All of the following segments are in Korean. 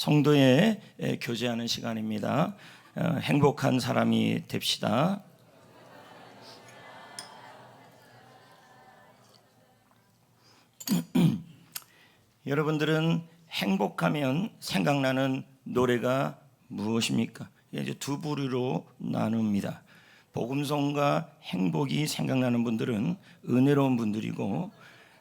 성도의 교제하는 시간입니다. 행복한 사람이 됩시다. 여러분들은 행복하면 생각나는 노래가 무엇입니까? 이제 두 부류로 나눕니다. 복음성과 행복이 생각나는 분들은 은혜로운 분들이고,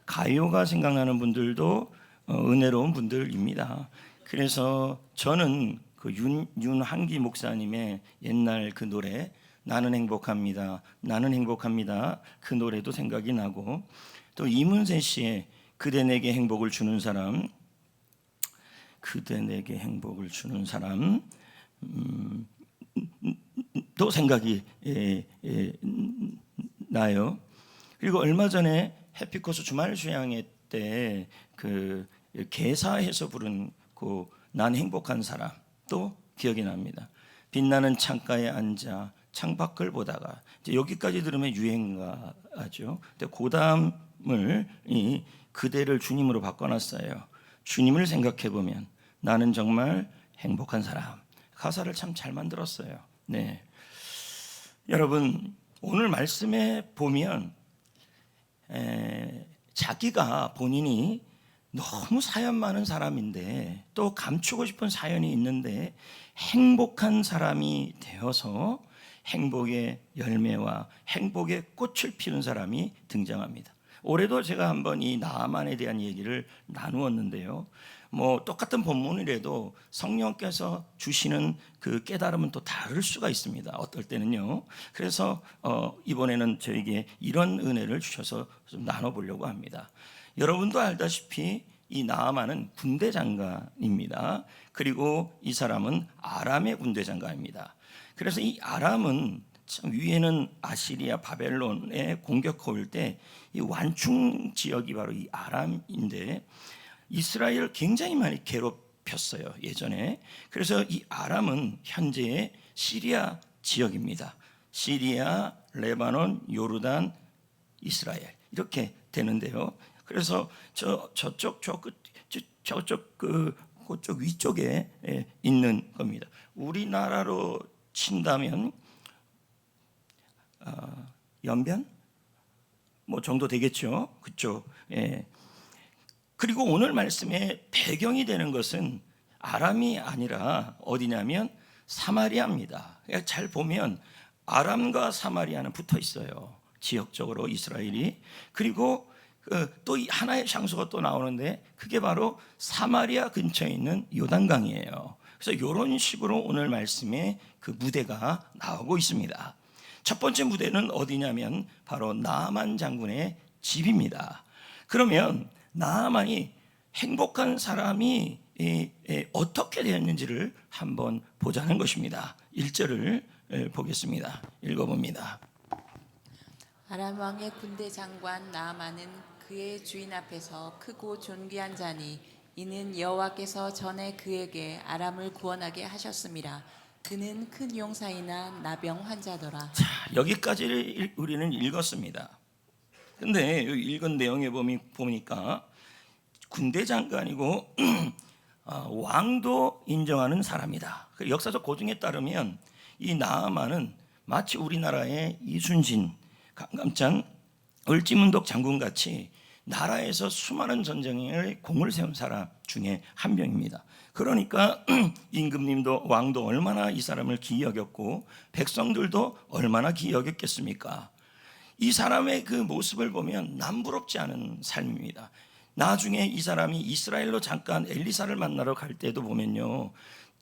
가요가 생각나는 분들도 은혜로운 분들입니다. 그래서 저는 그 윤한기 목사님의 옛날 그 노래 나는 행복합니다, 나는 행복합니다, 그 노래도 생각이 나고, 또 이문세 씨의 그대 내게 행복을 주는 사람, 그대 내게 행복을 주는 사람 또 생각이 나요. 그리고 얼마 전에 해피코스 주말 수양회 때 그 개사해서 부른 그 난 행복한 사람 또 기억이 납니다. 빛나는 창가에 앉아 창밖을 보다가, 이제 여기까지 들으면 유행가죠. 근데 그 다음을 이 그대를 주님으로 바꿔놨어요. 주님을 생각해 보면 나는 정말 행복한 사람. 가사를 참 잘 만들었어요. 네, 여러분 오늘 말씀에 보면 자기가 본인이 너무 사연 많은 사람인데 또 감추고 싶은 사연이 있는데 행복한 사람이 되어서 행복의 열매와 행복의 꽃을 피운 사람이 등장합니다. 올해도 제가 한번 이 나아만에 대한 얘기를 나누었는데요. 뭐 똑같은 본문이라도 성령께서 주시는 그 깨달음은 또 다를 수가 있습니다. 어떨 때는요. 그래서 이번에는 저에게 이런 은혜를 주셔서 좀 나눠보려고 합니다. 여러분도 알다시피 이 나아만은 군대 장관입니다. 그리고 이 사람은 아람의 군대 장관입니다. 그래서 이 아람은 참 위에는 아시리아 바벨론에 공격해 올 때 이 완충 지역이 바로 이 아람인데 이스라엘을 굉장히 많이 괴롭혔어요, 예전에. 그래서 이 아람은 현재의 시리아 지역입니다. 시리아, 레바논, 요르단, 이스라엘 이렇게 되는데요. 그래서 저쪽 그쪽 위쪽에 있는 겁니다. 우리나라로 친다면 연변 뭐 정도 되겠죠, 그쪽. 그리고 오늘 말씀의 배경이 되는 것은 아람이 아니라 어디냐면 사마리아입니다. 잘 보면 아람과 사마리아는 붙어 있어요, 지역적으로 이스라엘이. 그리고 또 하나의 장소가 또 나오는데 그게 바로 사마리아 근처에 있는 요단강이에요. 그래서 이런 식으로 오늘 말씀에 그 무대가 나오고 있습니다. 첫 번째 무대는 어디냐면 바로 나아만 장군의 집입니다. 그러면 나아만이 행복한 사람이 어떻게 되었는지를 한번 보자는 것입니다. 1절을 보겠습니다. 읽어봅니다. 아람 왕의 군대 장관 나아만은 그의 주인 앞에서 크고 존귀한 자니 이는 여호와께서 전에 그에게 아람을 구원하게 하셨음이라. 그는 큰 용사이나 나병 환자더라. 자, 여기까지를 우리는 읽었습니다. 근데 읽은 내용에 보니까 군대 장관이고 왕도 인정하는 사람이다. 역사적 고증에 따르면 이 나아만은 마치 우리나라의 이순신, 강감찬, 을지문덕 장군같이 나라에서 수많은 전쟁에 공을 세운 사람 중에 한 명입니다. 그러니까 임금님도 왕도 얼마나 이 사람을 기이 여겼고 백성들도 얼마나 기이 여겼겠습니까? 이 사람의 그 모습을 보면 남부럽지 않은 삶입니다. 나중에 이 사람이 이스라엘로 잠깐 엘리사를 만나러 갈 때도 보면요,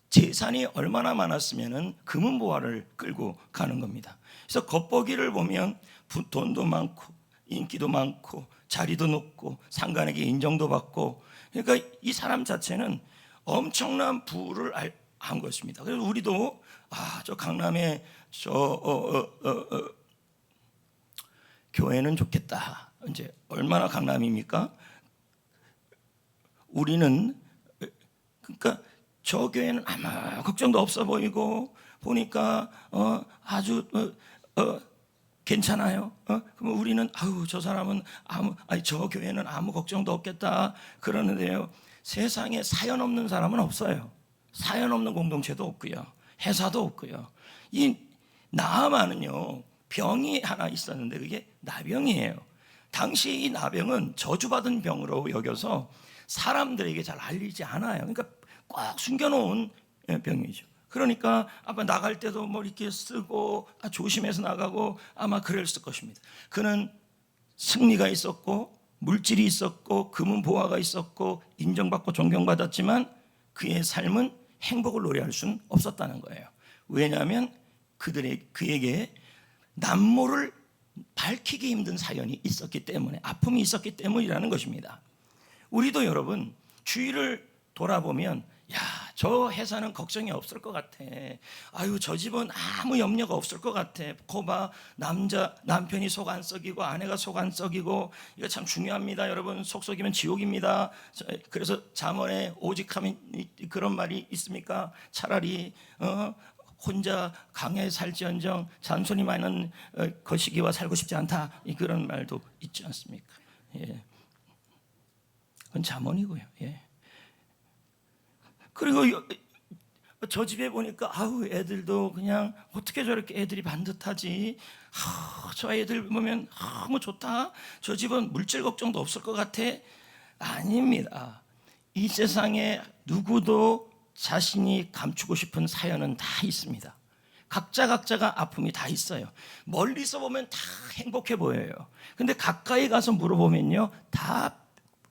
재산이 얼마나 많았으면 금은보화를 끌고 가는 겁니다. 그래서 겉보기를 보면 돈도 많고 인기도 많고 자리도 높고 상관에게 인정도 받고, 그러니까 이 사람 자체는 엄청난 부를 한 것입니다. 그래서 우리도 저 강남에 교회는 좋겠다. 이제 얼마나 강남입니까? 우리는 그러니까 저 교회는 아무 걱정도 없어 보이고 보니까 아주 괜찮아요. 그럼 우리는 저 사람은 저 교회는 아무 걱정도 없겠다 그러는데요. 세상에 사연 없는 사람은 없어요. 사연 없는 공동체도 없고요. 회사도 없고요. 이 나아만은요, 병이 하나 있었는데 그게 나병이에요. 당시 이 나병은 저주받은 병으로 여겨서 사람들에게 잘 알리지 않아요. 그러니까 꼭 숨겨놓은 병이죠. 그러니까 아마 나갈 때도 뭐 이렇게 쓰고 조심해서 나가고 아마 그랬을 것입니다. 그는 승리가 있었고 물질이 있었고 금은 보화가 있었고 인정받고 존경받았지만 그의 삶은 행복을 노래할 수는 없었다는 거예요. 왜냐하면 그에게 남모를 밝히기 힘든 사연이 있었기 때문에, 아픔이 있었기 때문이라는 것입니다. 우리도 여러분 주위를 돌아보면 야, 저 회사는 걱정이 없을 것 같아. 아유, 저 집은 아무 염려가 없을 것 같아. 거봐, 남편이 속 안 썩이고 아내가 속 안 썩이고. 이거 참 중요합니다, 여러분. 속 썩이면 지옥입니다. 그래서 잠언에 오직함이 그런 말이 있습니까? 차라리 혼자 강에 살지언정 잔손이 많은 거시기와 살고 싶지 않다, 그런 말도 있지 않습니까? 예. 그건 잠언이고요. 예. 그리고 저 집에 보니까 아우, 애들도 그냥 어떻게 저렇게 애들이 반듯하지? 저 애들 보면 너무 좋다. 저 집은 물질 걱정도 없을 것 같아. 아닙니다. 이 세상에 누구도 자신이 감추고 싶은 사연은 다 있습니다. 각자가 아픔이 다 있어요. 멀리서 보면 다 행복해 보여요. 근데 가까이 가서 물어보면요, 다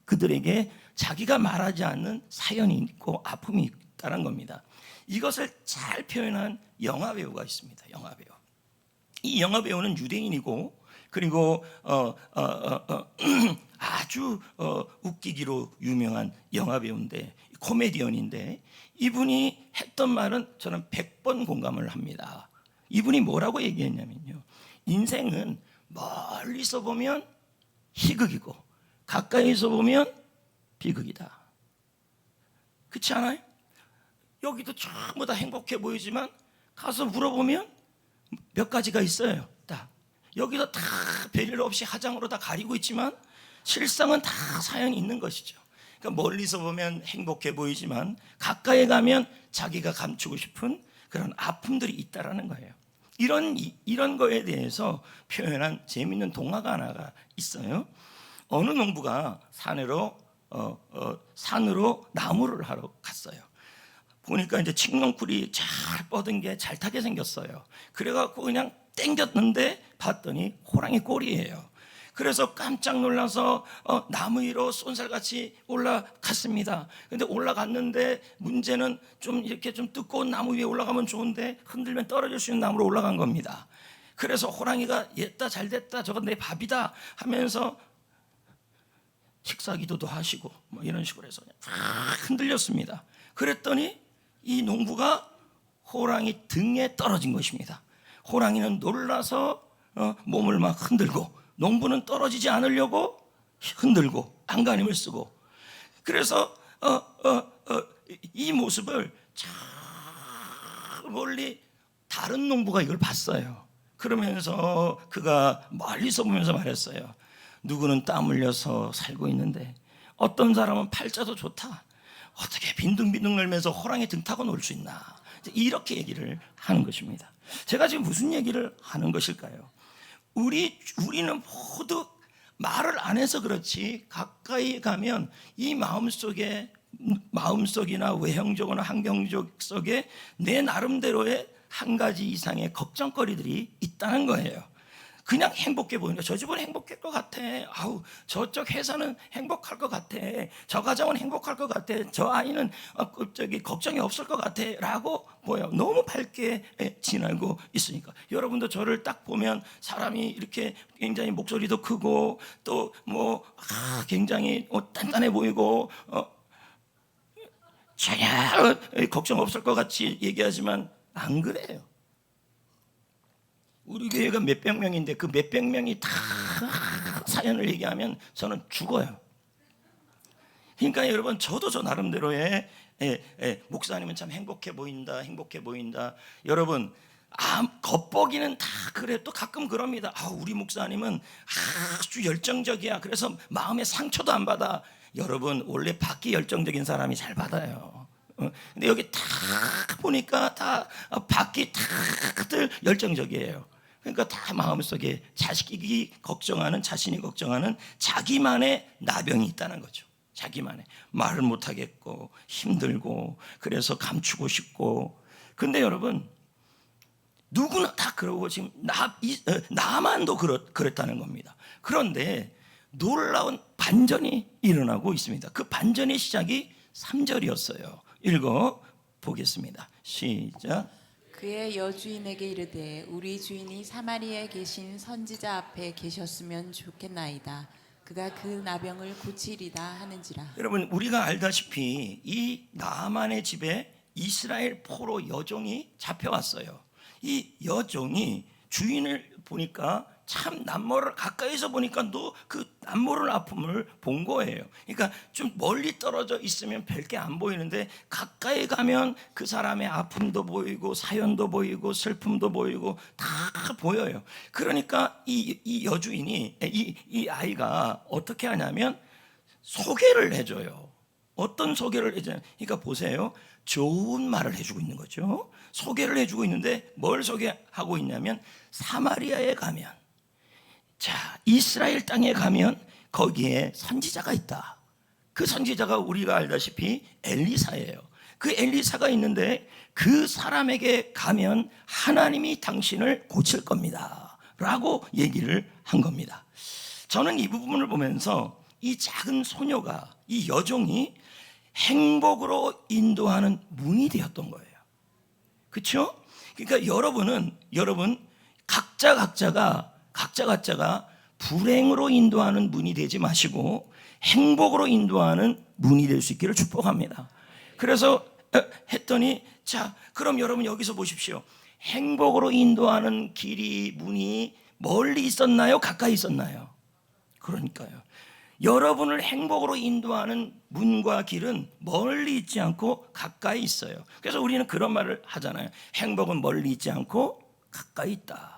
그들에게 자기가 말하지 않는 사연이 있고 아픔이 있다는 겁니다. 이것을 잘 표현한 영화배우가 있습니다. 영화배우. 이 영화배우는 유대인이고, 그리고 아주 웃기기로 유명한 영화배우인데, 코미디언인데, 이분이 했던 말은 저는 100번 공감을 합니다. 이분이 뭐라고 얘기했냐면요, 인생은 멀리서 보면 희극이고 가까이서 보면 비극이다. 그렇지 않아요? 여기도 전부 다 행복해 보이지만 가서 물어보면 몇 가지가 있어요. 딱 여기도 다 별일 없이 화장으로 다 가리고 있지만 실상은 다 사연이 있는 것이죠. 그러니까 멀리서 보면 행복해 보이지만 가까이 가면 자기가 감추고 싶은 그런 아픔들이 있다라는 거예요. 이런 거에 대해서 표현한 재미있는 동화가 하나가 있어요. 어느 농부가 산으로 나무를 하러 갔어요. 보니까 이제 칡넝쿨이 잘 뻗은 게 잘 타게 생겼어요. 그래갖고 그냥 땡겼는데 봤더니 호랑이 꼴이에요. 그래서 깜짝 놀라서 나무 위로 쏜살같이 올라갔습니다. 근데 올라갔는데 문제는 좀 이렇게 좀 두꺼운 나무 위에 올라가면 좋은데 흔들면 떨어질 수 있는 나무로 올라간 겁니다. 그래서 호랑이가 옛다 잘됐다, 저건 내 밥이다 하면서 식사기도도 하시고 뭐 이런 식으로 해서 흔들렸습니다. 그랬더니 이 농부가 호랑이 등에 떨어진 것입니다. 호랑이는 놀라서 몸을 막 흔들고, 농부는 떨어지지 않으려고 흔들고 안간힘을 쓰고, 그래서 이 모습을 저 멀리 다른 농부가 이걸 봤어요. 그러면서 그가 멀리서 보면서 말했어요. 누구는 땀 흘려서 살고 있는데 어떤 사람은 팔자도 좋다. 어떻게 빈둥빈둥 놀면서 호랑이 등 타고 놀 수 있나. 이렇게 얘기를 하는 것입니다. 제가 지금 무슨 얘기를 하는 것일까요? 우리는 모두 말을 안 해서 그렇지 가까이 가면 이 마음속이나 외형적이나 환경적 속에 내 나름대로의 한 가지 이상의 걱정거리들이 있다는 거예요. 그냥 행복해 보이니까 저 집은 행복할 것 같아. 아우, 저쪽 회사는 행복할 것 같아. 저 가정은 행복할 것 같아. 저 아이는 걱정이 없을 것 같아 라고 보여. 너무 밝게 지나고 있으니까. 여러분도 저를 딱 보면 사람이 이렇게 굉장히 목소리도 크고 또 뭐 굉장히 단단해 보이고 전혀 걱정 없을 것 같이 얘기하지만 안 그래요. 우리 교회가 몇백 명인데 그 몇백 명이 다 사연을 얘기하면 저는 죽어요. 그러니까 여러분, 저도 저 나름대로의 목사님은 참 행복해 보인다, 행복해 보인다. 여러분, 겉보기는 다 그래. 또 가끔 그럽니다. 우리 목사님은 아주 열정적이야. 그래서 마음에 상처도 안 받아. 여러분, 원래 받기 열정적인 사람이 잘 받아요. 근데 여기 다 보니까 다 밖이 다들 열정적이에요. 그러니까 다 마음속에 자식이 걱정하는, 자신이 걱정하는 자기만의 나병이 있다는 거죠. 자기만의. 말을 못하겠고 힘들고 그래서 감추고 싶고. 근데 여러분, 누구나 다 그러고 지금 나만도 그랬다는 겁니다. 그런데 놀라운 반전이 일어나고 있습니다. 그 반전의 시작이 3절이었어요. 읽어 보겠습니다. 시작. 그의 여주인에게 이르되 우리 주인이 사마리아에 계신 선지자 앞에 계셨으면 좋겠나이다. 그가 그 나병을 고치리다 하는지라. 여러분, 우리가 알다시피 이 나아만의 집에 이스라엘 포로 여종이 잡혀왔어요. 이 여종이 주인을 보니까 참 남모를 가까이서 보니까 또 그 남모를 아픔을 본 거예요. 그러니까 좀 멀리 떨어져 있으면 별게 안 보이는데 가까이 가면 그 사람의 아픔도 보이고 사연도 보이고 슬픔도 보이고 다 보여요. 그러니까 이 여주인이 이 아이가 어떻게 하냐면 소개를 해줘요. 어떤 소개를 해줘요? 그러니까 보세요. 좋은 말을 해주고 있는 거죠. 소개를 해주고 있는데 뭘 소개하고 있냐면 사마리아에 가면, 자, 이스라엘 땅에 가면 거기에 선지자가 있다. 그 선지자가 우리가 알다시피 엘리사예요. 그 엘리사가 있는데 그 사람에게 가면 하나님이 당신을 고칠 겁니다 라고 얘기를 한 겁니다. 저는 이 부분을 보면서 이 작은 소녀가, 이 여종이 행복으로 인도하는 문이 되었던 거예요. 그렇죠? 그러니까 여러분 각자가 불행으로 인도하는 문이 되지 마시고 행복으로 인도하는 문이 될 수 있기를 축복합니다. 그래서 했더니, 자, 그럼 여러분 여기서 보십시오. 행복으로 인도하는 길이, 문이 멀리 있었나요? 가까이 있었나요? 그러니까요. 여러분을 행복으로 인도하는 문과 길은 멀리 있지 않고 가까이 있어요. 그래서 우리는 그런 말을 하잖아요. 행복은 멀리 있지 않고 가까이 있다.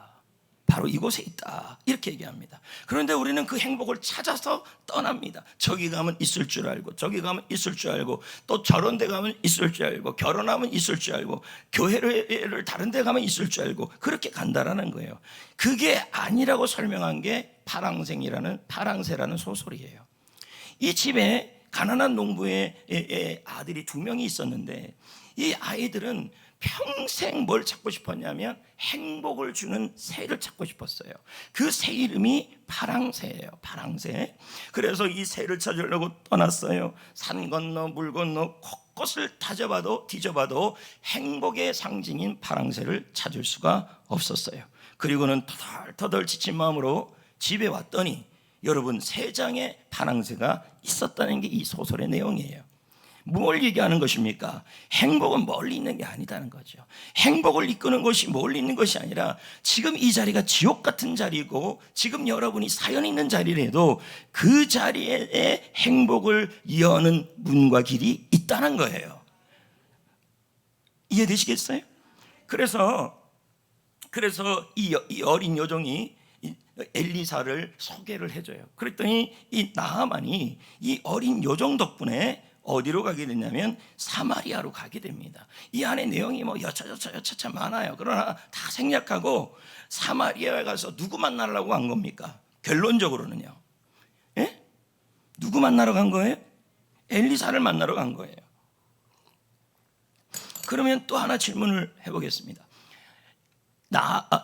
바로 이곳에 있다. 이렇게 얘기합니다. 그런데 우리는 그 행복을 찾아서 떠납니다. 저기 가면 있을 줄 알고, 저기 가면 있을 줄 알고, 또 저런 데 가면 있을 줄 알고, 결혼하면 있을 줄 알고, 교회를 다른 데 가면 있을 줄 알고, 그렇게 간다라는 거예요. 그게 아니라고 설명한 게 파랑새라는 소설이에요. 이 집에 가난한 농부의 아들이 2명이 있었는데 이 아이들은 평생 뭘 찾고 싶었냐면 행복을 주는 새를 찾고 싶었어요. 그 새 이름이 파랑새예요. 파랑새. 그래서 이 새를 찾으려고 떠났어요. 산 건너 물 건너 곳곳을 뒤져봐도 행복의 상징인 파랑새를 찾을 수가 없었어요. 그리고는 터덜터덜 지친 마음으로 집에 왔더니 여러분, 3장의 파랑새가 있었다는 게 이 소설의 내용이에요. 뭘 얘기하는 것입니까? 행복은 멀리 있는 게 아니다는 거죠. 행복을 이끄는 것이 멀리 있는 것이 아니라 지금 이 자리가 지옥 같은 자리고 지금 여러분이 사연 있는 자리라도 그 자리에 행복을 여는 문과 길이 있다는 거예요. 이해되시겠어요? 그래서 이 어린 여종이 엘리사를 소개를 해줘요. 그랬더니 이 나아만이 이 어린 여종 덕분에 어디로 가게 됐냐면 사마리아로 가게 됩니다. 이 안에 내용이 뭐 여차저차 많아요. 그러나 다 생략하고 사마리아에 가서 누구 만나려고 간 겁니까? 결론적으로는요. 예? 누구 만나러 간 거예요? 엘리사를 만나러 간 거예요. 그러면 또 하나 질문을 해보겠습니다.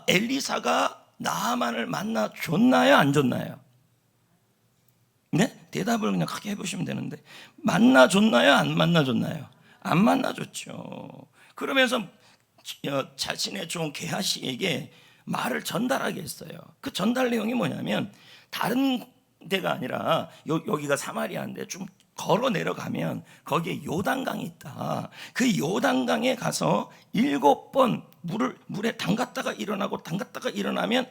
엘리사가 나아만을 만나 줬나요? 안 줬나요? 네? 대답을 그냥 크게 해보시면 되는데 만나 줬나요? 안 만나 줬나요? 안 만나 줬죠. 그러면서 자신의 종 게하시에게 말을 전달하게 했어요. 그 전달 내용이 뭐냐면 다른 데가 아니라 여기가 사마리아인데 좀 걸어 내려가면 거기에 요단강이 있다. 그 요단강에 가서 7번 물에 담갔다가 일어나고 담갔다가 일어나면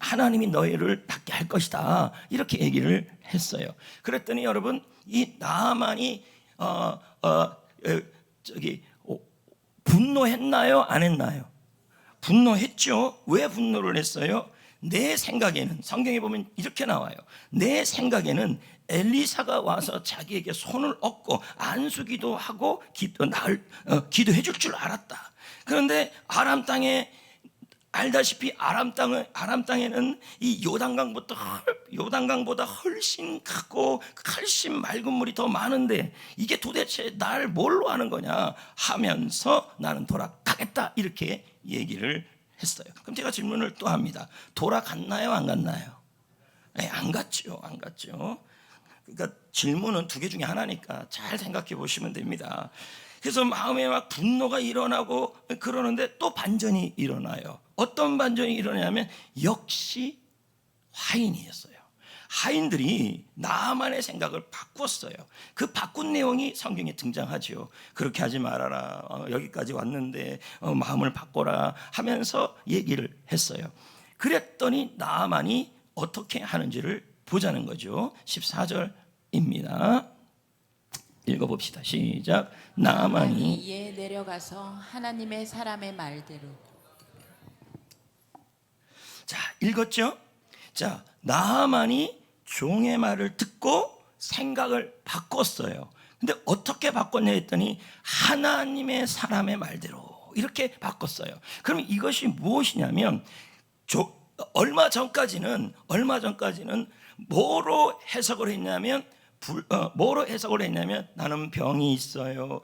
하나님이 너희를 낫게 할 것이다. 이렇게 얘기를 했어요. 그랬더니 여러분, 이 나아만이 분노했나요? 안 했나요? 분노했죠. 왜 분노를 했어요? 내 생각에는 성경에 보면 이렇게 나와요. 내 생각에는 엘리사가 와서 자기에게 손을 얹고 안수기도 하고 기도해 줄 줄 알았다. 그런데 아람 땅에 알다시피 아람 땅에는 이 요단강보다 훨씬 크고 훨씬 맑은 물이 더 많은데 이게 도대체 날 뭘로 하는 거냐 하면서 나는 돌아가겠다 이렇게 얘기를 했어요. 그럼 제가 질문을 또 합니다. 돌아갔나요, 안 갔나요? 네, 안 갔죠. 그러니까 질문은 두 개 중에 하나니까 잘 생각해 보시면 됩니다. 그래서 마음에 막 분노가 일어나고 그러는데 또 반전이 일어나요. 어떤 반전이 일어나냐면 역시 하인이었어요. 하인들이 나만의 생각을 바꿨어요. 그 바꾼 내용이 성경에 등장하죠. 그렇게 하지 말아라. 여기까지 왔는데 마음을 바꿔라 하면서 얘기를 했어요. 그랬더니 나만이 어떻게 하는지를 보자는 거죠. 14절입니다. 읽어봅시다. 시작. 나만이 이에 내려가서 하나님의 사람의 말대로. 자, 읽었죠? 자, 나만이 종의 말을 듣고 생각을 바꿨어요. 근데 어떻게 바꿨냐 했더니 하나님의 사람의 말대로 이렇게 바꿨어요. 그럼 이것이 무엇이냐면 얼마 전까지는 뭐로 해석을 했냐면 나는 병이 있어요.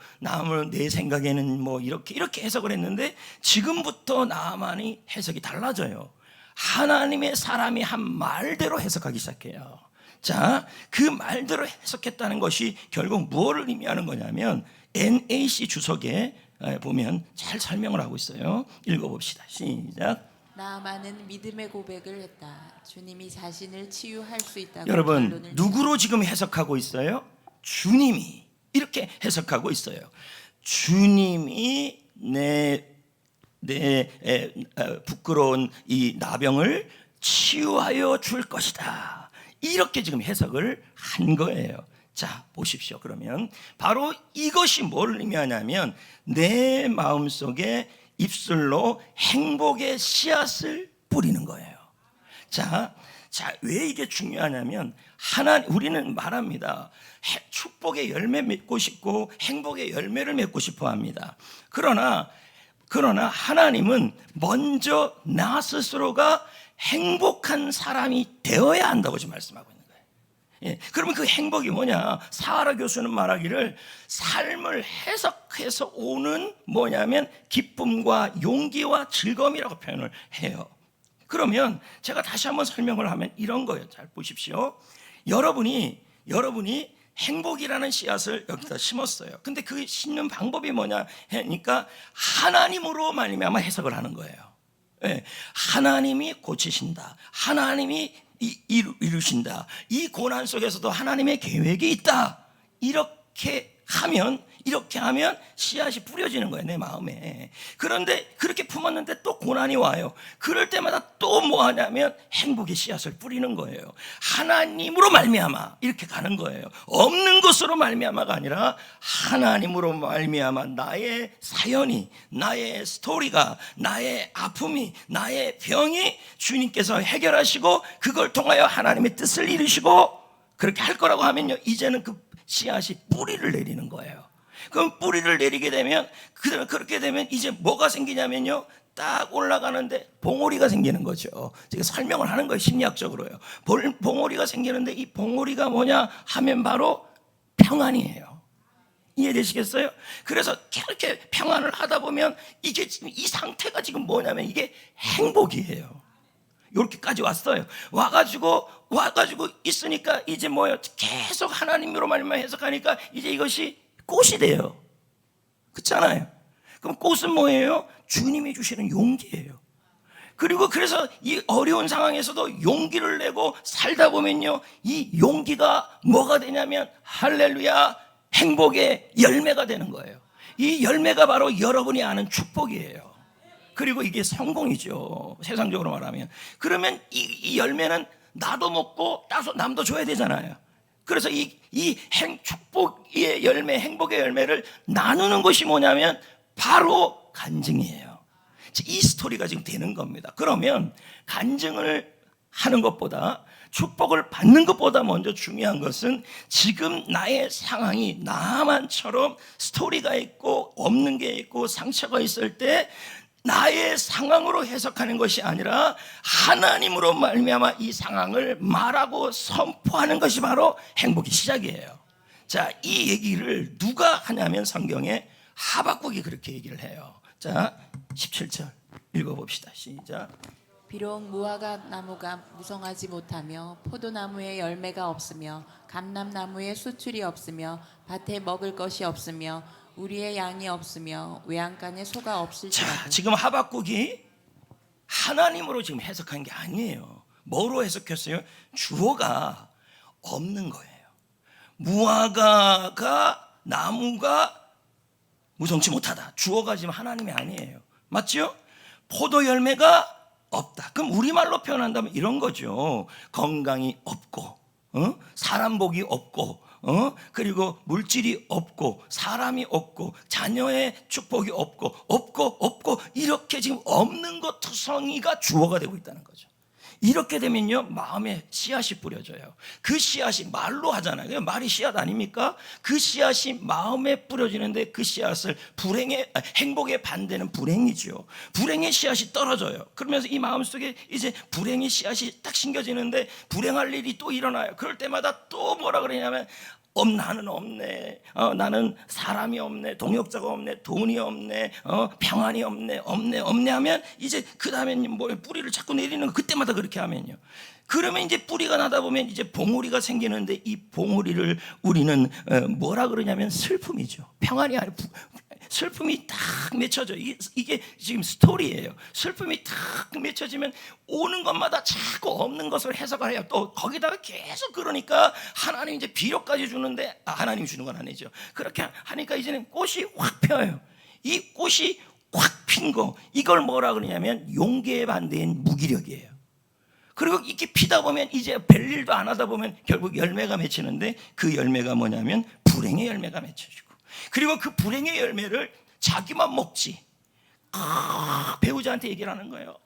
내 생각에는 뭐 이렇게 해석을 했는데 지금부터 나만이 해석이 달라져요. 하나님의 사람이 한 말대로 해석하기 시작해요. 자, 그 말대로 해석했다는 것이 결국 무엇을 의미하는 거냐면 NAC 주석에 보면 잘 설명을 하고 있어요. 읽어봅시다. 시작. 나아만은 믿음의 고백을 했다. 주님이 자신을 치유할 수 있다고. 여러분, 누구로 지금 해석하고 있어요? 주님이 이렇게 해석하고 있어요. 주님이 내 부끄러운 이 나병을 치유하여 줄 것이다. 이렇게 지금 해석을 한 거예요. 자, 보십시오. 그러면 바로 이것이 뭘 의미하냐면 내 마음속에 입술로 행복의 씨앗을 뿌리는 거예요. 자, 왜 이게 중요하냐면 우리는 말합니다. 축복의 열매 맺고 싶고 행복의 열매를 맺고 싶어 합니다. 그러나 하나님은 먼저 나 스스로가 행복한 사람이 되어야 한다고 지금 말씀하고 있는 거예요. 예, 그러면 그 행복이 뭐냐? 사하라 교수는 말하기를 삶을 해석해서 오는 뭐냐면 기쁨과 용기와 즐거움이라고 표현을 해요. 그러면 제가 다시 한번 설명을 하면 이런 거예요. 잘 보십시오. 여러분이 행복이라는 씨앗을 여기다 심었어요. 근데 그 심는 방법이 뭐냐 하니까 하나님으로 말미암아 해석을 하는 거예요. 예, 하나님이 고치신다. 하나님이 이루신다. 이 고난 속에서도 하나님의 계획이 있다. 이렇게 하면 씨앗이 뿌려지는 거예요, 내 마음에. 그런데 그렇게 품었는데 또 고난이 와요. 그럴 때마다 또 뭐 하냐면 행복의 씨앗을 뿌리는 거예요. 하나님으로 말미암아 이렇게 가는 거예요. 없는 것으로 말미암아가 아니라 하나님으로 말미암아 나의 사연이, 나의 스토리가, 나의 아픔이, 나의 병이 주님께서 해결하시고 그걸 통하여 하나님의 뜻을 이루시고 그렇게 할 거라고 하면요, 이제는 그 씨앗이 뿌리를 내리는 거예요. 그럼 뿌리를 내리게 되면 그렇게 되면 이제 뭐가 생기냐면요, 딱 올라가는데 봉오리가 생기는 거죠. 제가 설명을 하는 거예요, 심리학적으로요. 봉오리가 생기는데 이 봉오리가 뭐냐 하면 바로 평안이에요. 이해되시겠어요? 그래서 그렇게 평안을 하다 보면 이게 지금 이 상태가 지금 뭐냐면 이게 행복이에요. 이렇게까지 왔어요. 와가지고 있으니까 이제 뭐예요? 계속 하나님으로 말만 해석하니까 이제 이것이 꽃이 돼요. 그렇잖아요. 그럼 꽃은 뭐예요? 주님이 주시는 용기예요. 그리고 그래서 이 어려운 상황에서도 용기를 내고 살다 보면요, 이 용기가 뭐가 되냐면 할렐루야, 행복의 열매가 되는 거예요. 이 열매가 바로 여러분이 아는 축복이에요. 그리고 이게 성공이죠, 세상적으로 말하면. 그러면 이 열매는 나도 먹고 남도 줘야 되잖아요. 그래서 이 축복의 열매, 행복의 열매를 나누는 것이 뭐냐면 바로 간증이에요. 이 스토리가 지금 되는 겁니다. 그러면 간증을 하는 것보다 축복을 받는 것보다 먼저 중요한 것은 지금 나의 상황이 나만처럼 스토리가 있고 없는 게 있고 상처가 있을 때 나의 상황으로 해석하는 것이 아니라 하나님으로 말미암아 이 상황을 말하고 선포하는 것이 바로 행복의 시작이에요. 자, 이 얘기를 누가 하냐면 성경에 하박국이 그렇게 얘기를 해요. 자, 17절 읽어봅시다. 시작. 비록 무화과 나무가 무성하지 못하며 포도나무에 열매가 없으며 감람나무에 수출이 없으며 밭에 먹을 것이 없으며 우리의 양이 없으며 외양간에 소가 없을지라도. 자, 지금 하박국이 하나님으로 지금 해석한 게 아니에요. 뭐로 해석했어요? 주어가 없는 거예요. 무화과가 나무가 무성치 못하다. 주어가 지금 하나님이 아니에요. 맞죠? 포도 열매가 없다. 그럼 우리말로 표현한다면 이런 거죠. 건강이 없고, 사람 복이 없고, 그리고 물질이 없고, 사람이 없고, 자녀의 축복이 없고, 이렇게 지금 없는 것 투성이가 주어가 되고 있다는 거죠. 이렇게 되면요, 마음에 씨앗이 뿌려져요. 그 씨앗이 말로 하잖아요. 말이 씨앗 아닙니까? 그 씨앗이 마음에 뿌려지는데 그 씨앗을 행복의 반대는 불행이죠. 불행의 씨앗이 떨어져요. 그러면서 이 마음속에 이제 불행의 씨앗이 딱 심겨지는데 불행할 일이 또 일어나요. 그럴 때마다 또 뭐라 그러냐면 나는 없네. 나는 사람이 없네. 동역자가 없네. 돈이 없네. 평안이 없네. 하면 이제 그 다음에 뭐 뿌리를 자꾸 내리는 거 그때마다 그렇게 하면요. 그러면 이제 뿌리가 나다 보면 이제 봉우리가 생기는데 이 봉우리를 우리는 뭐라 그러냐면 슬픔이죠. 평안이 아니라 슬픔이 딱 맺혀져. 이게 지금 스토리예요. 슬픔이 딱 맺혀지면 오는 것마다 자꾸 없는 것을 해석을 해요. 또 거기다가 계속 그러니까 하나님 이제 비료까지 주는데 하나님이 주는 건 아니죠. 그렇게 하니까 이제는 꽃이 확 펴요. 이 꽃이 확 핀 거 이걸 뭐라 그러냐면 용기의 반대인 무기력이에요. 그리고 이렇게 피다 보면 이제 별일도 안 하다 보면 결국 열매가 맺히는데 그 열매가 뭐냐면 불행의 열매가 맺혀지고 그리고 그 불행의 열매를 자기만 먹지. 배우자한테 얘기를 하는 거예요.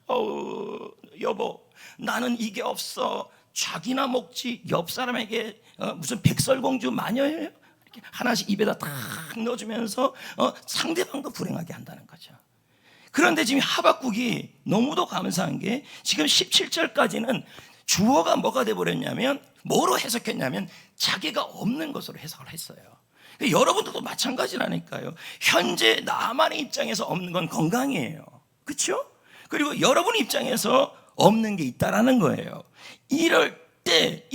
여보, 나는 이게 없어. 자기나 먹지. 옆 사람에게 무슨 백설공주 마녀예요? 이렇게 하나씩 입에다 딱 넣어주면서 상대방도 불행하게 한다는 거죠. 그런데 지금 하박국이 너무도 감사한 게 지금 17절까지는 주어가 뭐가 돼버렸냐면 뭐로 해석했냐면 자기가 없는 것으로 해석을 했어요. 여러분들도 마찬가지라니까요. 현재 나만의 입장에서 없는 건 건강이에요. 그렇죠? 그리고 여러분 입장에서 없는 게 있다라는 거예요. 이럴 때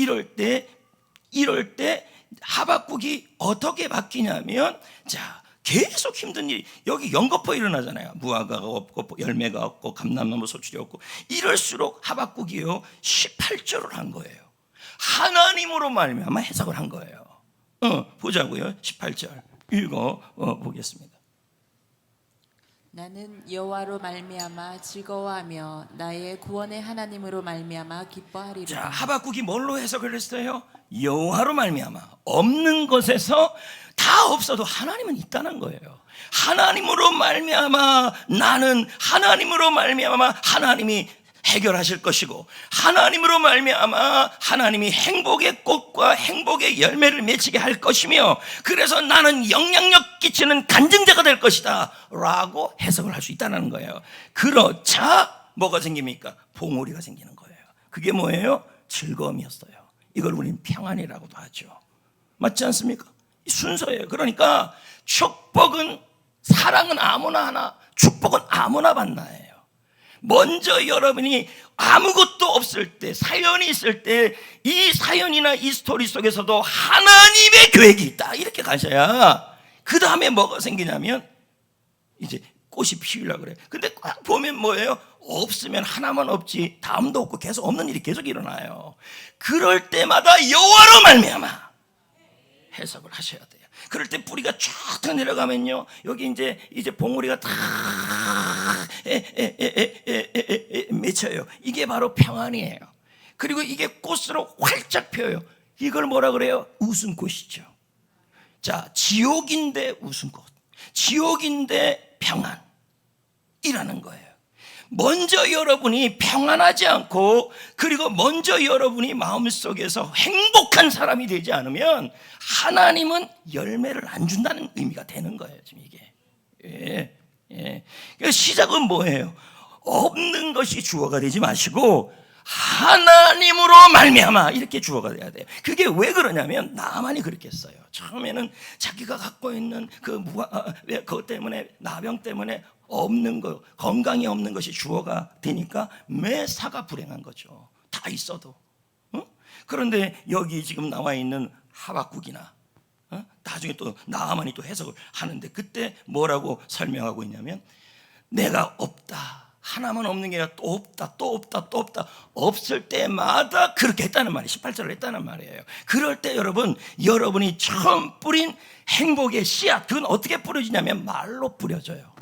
하박국이 어떻게 바뀌냐면 자, 계속 힘든 일이 여기 연거푸 일어나잖아요. 무화과가 없고 열매가 없고 감람나무 소출이 없고 이럴수록 하박국이요 18절을 한 거예요. 하나님으로 말미암아 해석을 한 거예요. 보자고요. 18절 읽어 보겠습니다. 나는 여호와로 말미암아 즐거워하며 나의 구원의 하나님으로 말미암아 기뻐하리로다. 자, 하박국이 뭘로 해석을 했어요? 여호와로 말미암아. 없는 것에서 다 없어도 하나님은 있다는 거예요. 하나님으로 말미암아 나는 하나님으로 말미암아 하나님이 해결하실 것이고 하나님으로 말미암아 하나님이 행복의 꽃과 행복의 열매를 맺히게 할 것이며 그래서 나는 영향력 끼치는 간증자가 될 것이다 라고 해석을 할 수 있다는 거예요. 그렇자 뭐가 생깁니까? 봉우리가 생기는 거예요. 그게 뭐예요? 즐거움이었어요. 이걸 우리는 평안이라고도 하죠. 맞지 않습니까? 순서예요. 그러니까 축복은 사랑은 아무나 하나 축복은 아무나 받나요. 먼저 여러분이 아무것도 없을 때 사연이 있을 때 이 사연이나 이 스토리 속에서도 하나님의 계획이 있다 이렇게 가셔야 그 다음에 뭐가 생기냐면 이제 꽃이 피우려고 그래요. 근데 딱 보면 뭐예요? 없으면 하나만 없지 다음도 없고 계속 없는 일이 계속 일어나요. 그럴 때마다 여호와로 말미암아 해석을 하셔야 돼요. 그럴 때 뿌리가 쫙 내려가면요 여기 이제 봉우리가 다 맺혀요. 이게 바로 평안이에요. 그리고 이게 꽃으로 활짝 펴요. 이걸 뭐라 그래요? 웃음꽃이죠. 자, 지옥인데 웃음꽃, 지옥인데 평안이라는 거예요. 먼저 여러분이 평안하지 않고, 그리고 먼저 여러분이 마음속에서 행복한 사람이 되지 않으면 하나님은 열매를 안 준다는 의미가 되는 거예요, 지금 이게. 그러니까 시작은 뭐예요? 없는 것이 주어가 되지 마시고 하나님으로 말미암아 이렇게 주어가 돼야 돼요. 그게 왜 그러냐면 나만이 그렇게 했어요. 처음에는 자기가 갖고 있는 그것 때문에, 나병 때문에 없는 거, 건강이 없는 것이 주어가 되니까 매사가 불행한 거죠. 다 있어도. 그런데 여기 지금 나와 있는 하박국이나 나중에 또 나아만이 또 해석을 하는데, 그때 뭐라고 설명하고 있냐면, 내가 없다, 하나만 없는 게 아니라 또 없다, 또 없다, 또 없다, 없을 때마다 그렇게 했다는 말이 18절을 했다는 말이에요. 그럴 때 여러분이 처음 뿌린 행복의 씨앗, 그건 어떻게 뿌려지냐면 말로 뿌려져요.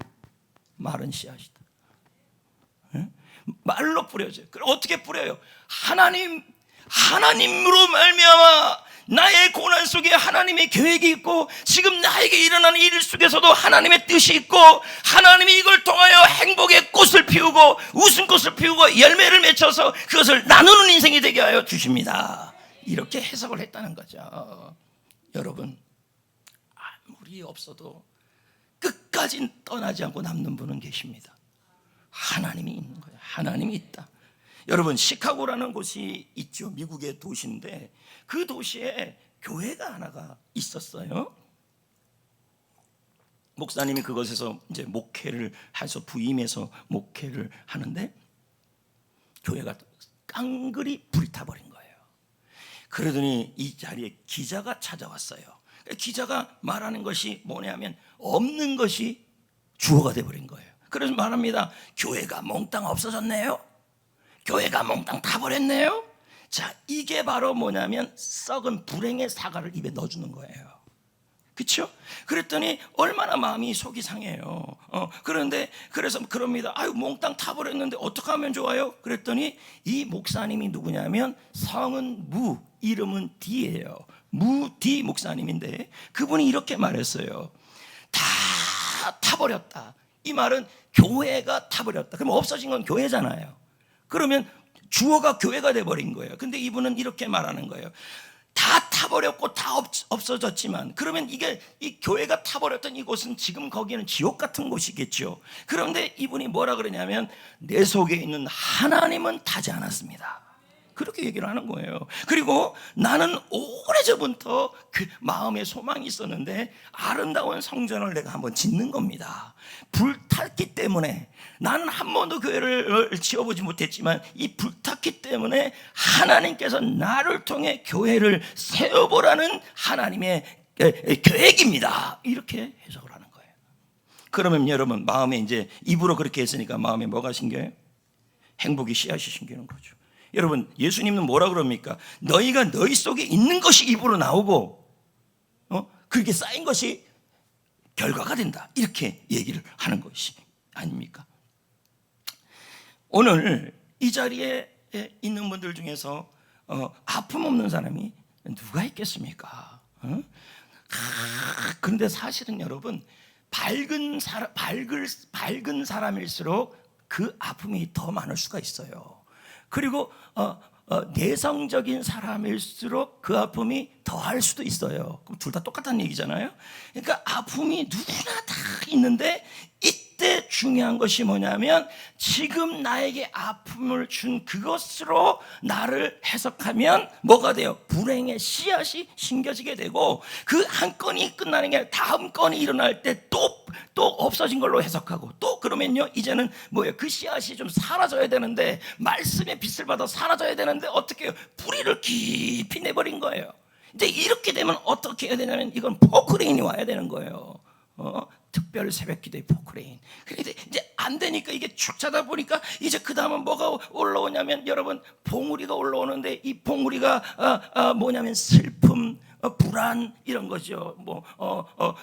말은 씨앗이다. 말로 뿌려져요. 그럼 어떻게 뿌려요? 하나님으로 말미암아 나의 고난 속에 하나님의 계획이 있고, 지금 나에게 일어나는 일 속에서도 하나님의 뜻이 있고, 하나님이 이걸 통하여 행복의 꽃을 피우고 웃음꽃을 피우고 열매를 맺혀서 그것을 나누는 인생이 되게 하여 주십니다. 이렇게 해석을 했다는 거죠. 여러분, 아무리 없어도 끝까지 떠나지 않고 남는 분은 계십니다. 하나님이 있는 거예요. 하나님이 있다. 여러분, 시카고라는 곳이 있죠. 미국의 도시인데 그 도시에 교회가 하나가 있었어요. 목사님이 그곳에서 이제 목회를 해서 부임해서 목회를 하는데 교회가 깡그리 불이 타버린 거예요. 그러더니 이 자리에 기자가 찾아왔어요. 기자가 말하는 것이 뭐냐면 없는 것이 주어가 돼버린 거예요. 그래서 말합니다. 교회가 몽땅 없어졌네요. 교회가 몽땅 타버렸네요. 자, 이게 바로 뭐냐면 썩은 불행의 사과를 입에 넣어주는 거예요. 그렇죠? 그랬더니 얼마나 마음이 속이 상해요. 그런데 그래서 그럽니다. 아유, 몽땅 타버렸는데 어떻게 하면 좋아요? 그랬더니 이 목사님이 누구냐면 성은 무, 이름은 디예요. 무디 목사님인데 그분이 이렇게 말했어요. 다 타버렸다. 이 말은 교회가 타버렸다. 그럼 없어진 건 교회잖아요. 그러면 주어가 교회가 돼버린 거예요. 근데 이분은 이렇게 말하는 거예요. 다 타버렸고 다 없어졌지만, 그러면 이게 이 교회가 타버렸던 이곳은 지금 거기는 지옥 같은 곳이겠죠. 그런데 이분이 뭐라 그러냐면 내 속에 있는 하나님은 타지 않았습니다. 그렇게 얘기를 하는 거예요. 그리고 나는 오래전부터 그 마음에 소망이 있었는데 아름다운 성전을 내가 한번 짓는 겁니다. 불탔기 때문에 나는 한 번도 교회를 지어보지 못했지만 이 불탔기 때문에 하나님께서 나를 통해 교회를 세워보라는 하나님의 계획입니다. 이렇게 해석을 하는 거예요. 그러면 여러분 마음에 이제 입으로 그렇게 했으니까 마음에 뭐가 심겨요? 행복의 씨앗이 심기는 거죠. 여러분, 예수님은 뭐라 그럽니까? 너희가 너희 속에 있는 것이 입으로 나오고 그렇게 쌓인 것이 결과가 된다. 이렇게 얘기를 하는 것이 아닙니까? 오늘 이 자리에 있는 분들 중에서 아픔 없는 사람이 누가 있겠습니까? 그런데 사실은 여러분, 밝은 사람일수록 그 아픔이 더 많을 수가 있어요. 그리고 내성적인 사람일수록 그 아픔이 더할 수도 있어요. 그럼 둘 다 똑같다는 얘기잖아요. 그러니까 아픔이 누구나 다 있는데 이때 중요한 것이 뭐냐면 지금 나에게 아픔을 준 그것으로 나를 해석하면 뭐가 돼요? 불행의 씨앗이 심겨지게 되고 그 한 건이 끝나는 게 아니라 다음 건이 일어날 때 또 없어진 걸로 해석하고 또 그러면요 이제는 뭐예요? 그 씨앗이 좀 사라져야 되는데 말씀의 빛을 받아 사라져야 되는데 어떻게 해요? 뿌리를 깊이 내버린 거예요. 이제 이렇게 되면 어떻게 해야 되냐면 이건 포크레인이 와야 되는 거예요. 특별 새벽 기도의 포크레인. 근데 이제 안 되니까 이게 쭉 자다 보니까 이제 그 다음은 뭐가 올라오냐면 여러분 봉우리가 올라오는데 이 봉우리가 뭐냐면 슬픔, 불안 이런 거죠.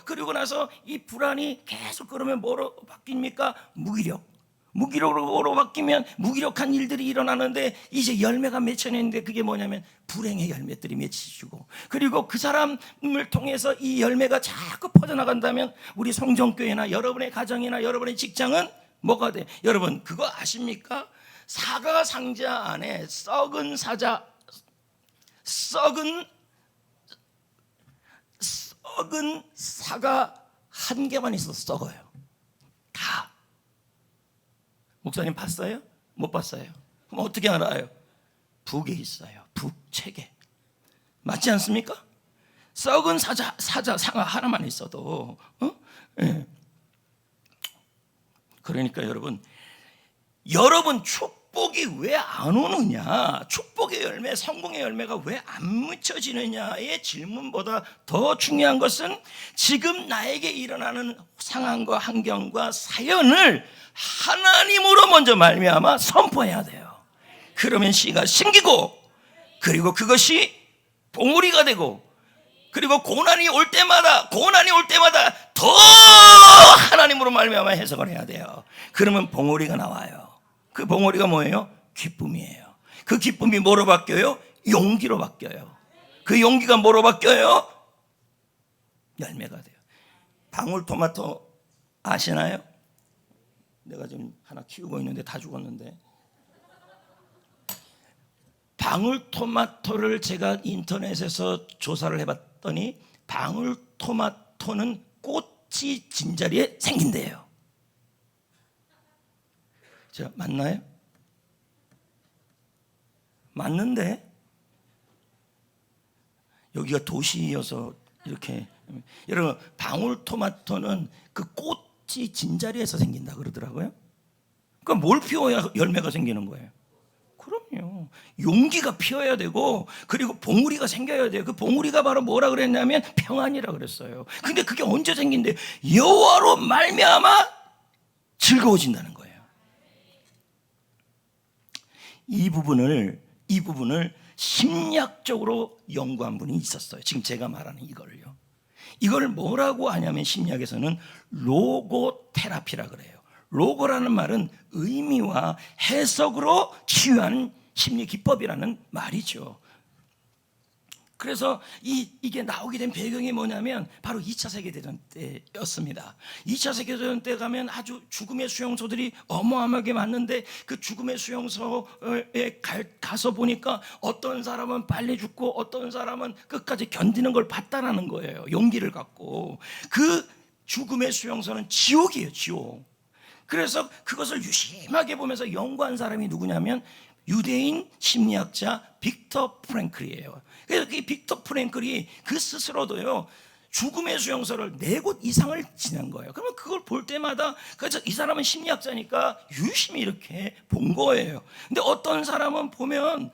그리고 나서 이 불안이 계속 그러면 뭐로 바뀝니까? 무기력으로 바뀌면 무기력한 일들이 일어나는데 이제 열매가 맺혀내는데 그게 뭐냐면 불행의 열매들이 맺히고, 그리고 그 사람을 통해서 이 열매가 자꾸 퍼져나간다면 우리 성정교회나 여러분의 가정이나 여러분의 직장은 뭐가 돼? 여러분 그거 아십니까? 사과 상자 안에 썩은 사과 한 개만 있어도 썩어요. 다. 목사님 봤어요? 못 봤어요? 그럼 어떻게 알아요? 북에 있어요. 북책에. 맞지 않습니까? 썩은 상아 하나만 있어도 예. 그러니까 여러분 축복이 왜 안 오느냐, 축복의 열매, 성공의 열매가 왜 안 묻혀지느냐의 질문보다 더 중요한 것은 지금 나에게 일어나는 상황과 환경과 사연을 하나님으로 먼저 말미암아 선포해야 돼요. 그러면 씨가 생기고, 그리고 그것이 봉우리가 되고, 그리고 고난이 올 때마다 더 하나님으로 말미암아 해석을 해야 돼요. 그러면 봉우리가 나와요. 그 봉우리가 뭐예요? 기쁨이에요. 그 기쁨이 뭐로 바뀌어요? 용기로 바뀌어요. 그 용기가 뭐로 바뀌어요? 열매가 돼요. 방울토마토 아시나요? 내가 지금 하나 키우고 있는데 다 죽었는데, 방울토마토를 제가 인터넷에서 조사를 해봤더니 방울토마토는 꽃이 진자리에 생긴대요. 자, 맞나요? 맞는데 여기가 도시여서 이렇게. 여러분 방울토마토는 그 꽃이 진자리에서 생긴다 그러더라고요. 그러니까 뭘 피워야 열매가 생기는 거예요? 그럼요. 용기가 피어야 되고, 그리고 봉우리가 생겨야 돼요. 그 봉우리가 바로 뭐라 그랬냐면 평안이라 그랬어요. 근데 그게 언제 생긴대? 여호와로 말미암아 즐거워진다는 거예요. 이 부분을 심리학적으로 연구한 분이 있었어요. 지금 제가 말하는 이걸요. 이걸 뭐라고 하냐면 심리학에서는 로고 테라피라 그래요. 로고라는 말은 의미와 해석으로 치유하는 심리 기법이라는 말이죠. 그래서 이게 나오게 된 배경이 뭐냐면 바로 2차 세계대전 때였습니다. 2차 세계대전 때 가면 아주 죽음의 수용소들이 어마어마하게 많은데, 그 죽음의 수용소에 가서 보니까 어떤 사람은 빨리 죽고 어떤 사람은 끝까지 견디는 걸 봤다라는 거예요. 용기를 갖고. 그 죽음의 수용소는 지옥이에요, 지옥. 그래서 그것을 유심하게 보면서 연구한 사람이 누구냐면 유대인 심리학자 빅터 프랭클이에요. 그래서 이 빅터 프랭클이 그 스스로도요, 죽음의 수용소를 4곳 이상을 지낸 거예요. 그러면 그걸 볼 때마다, 그래서 이 사람은 심리학자니까 유심히 이렇게 본 거예요. 근데 어떤 사람은 보면요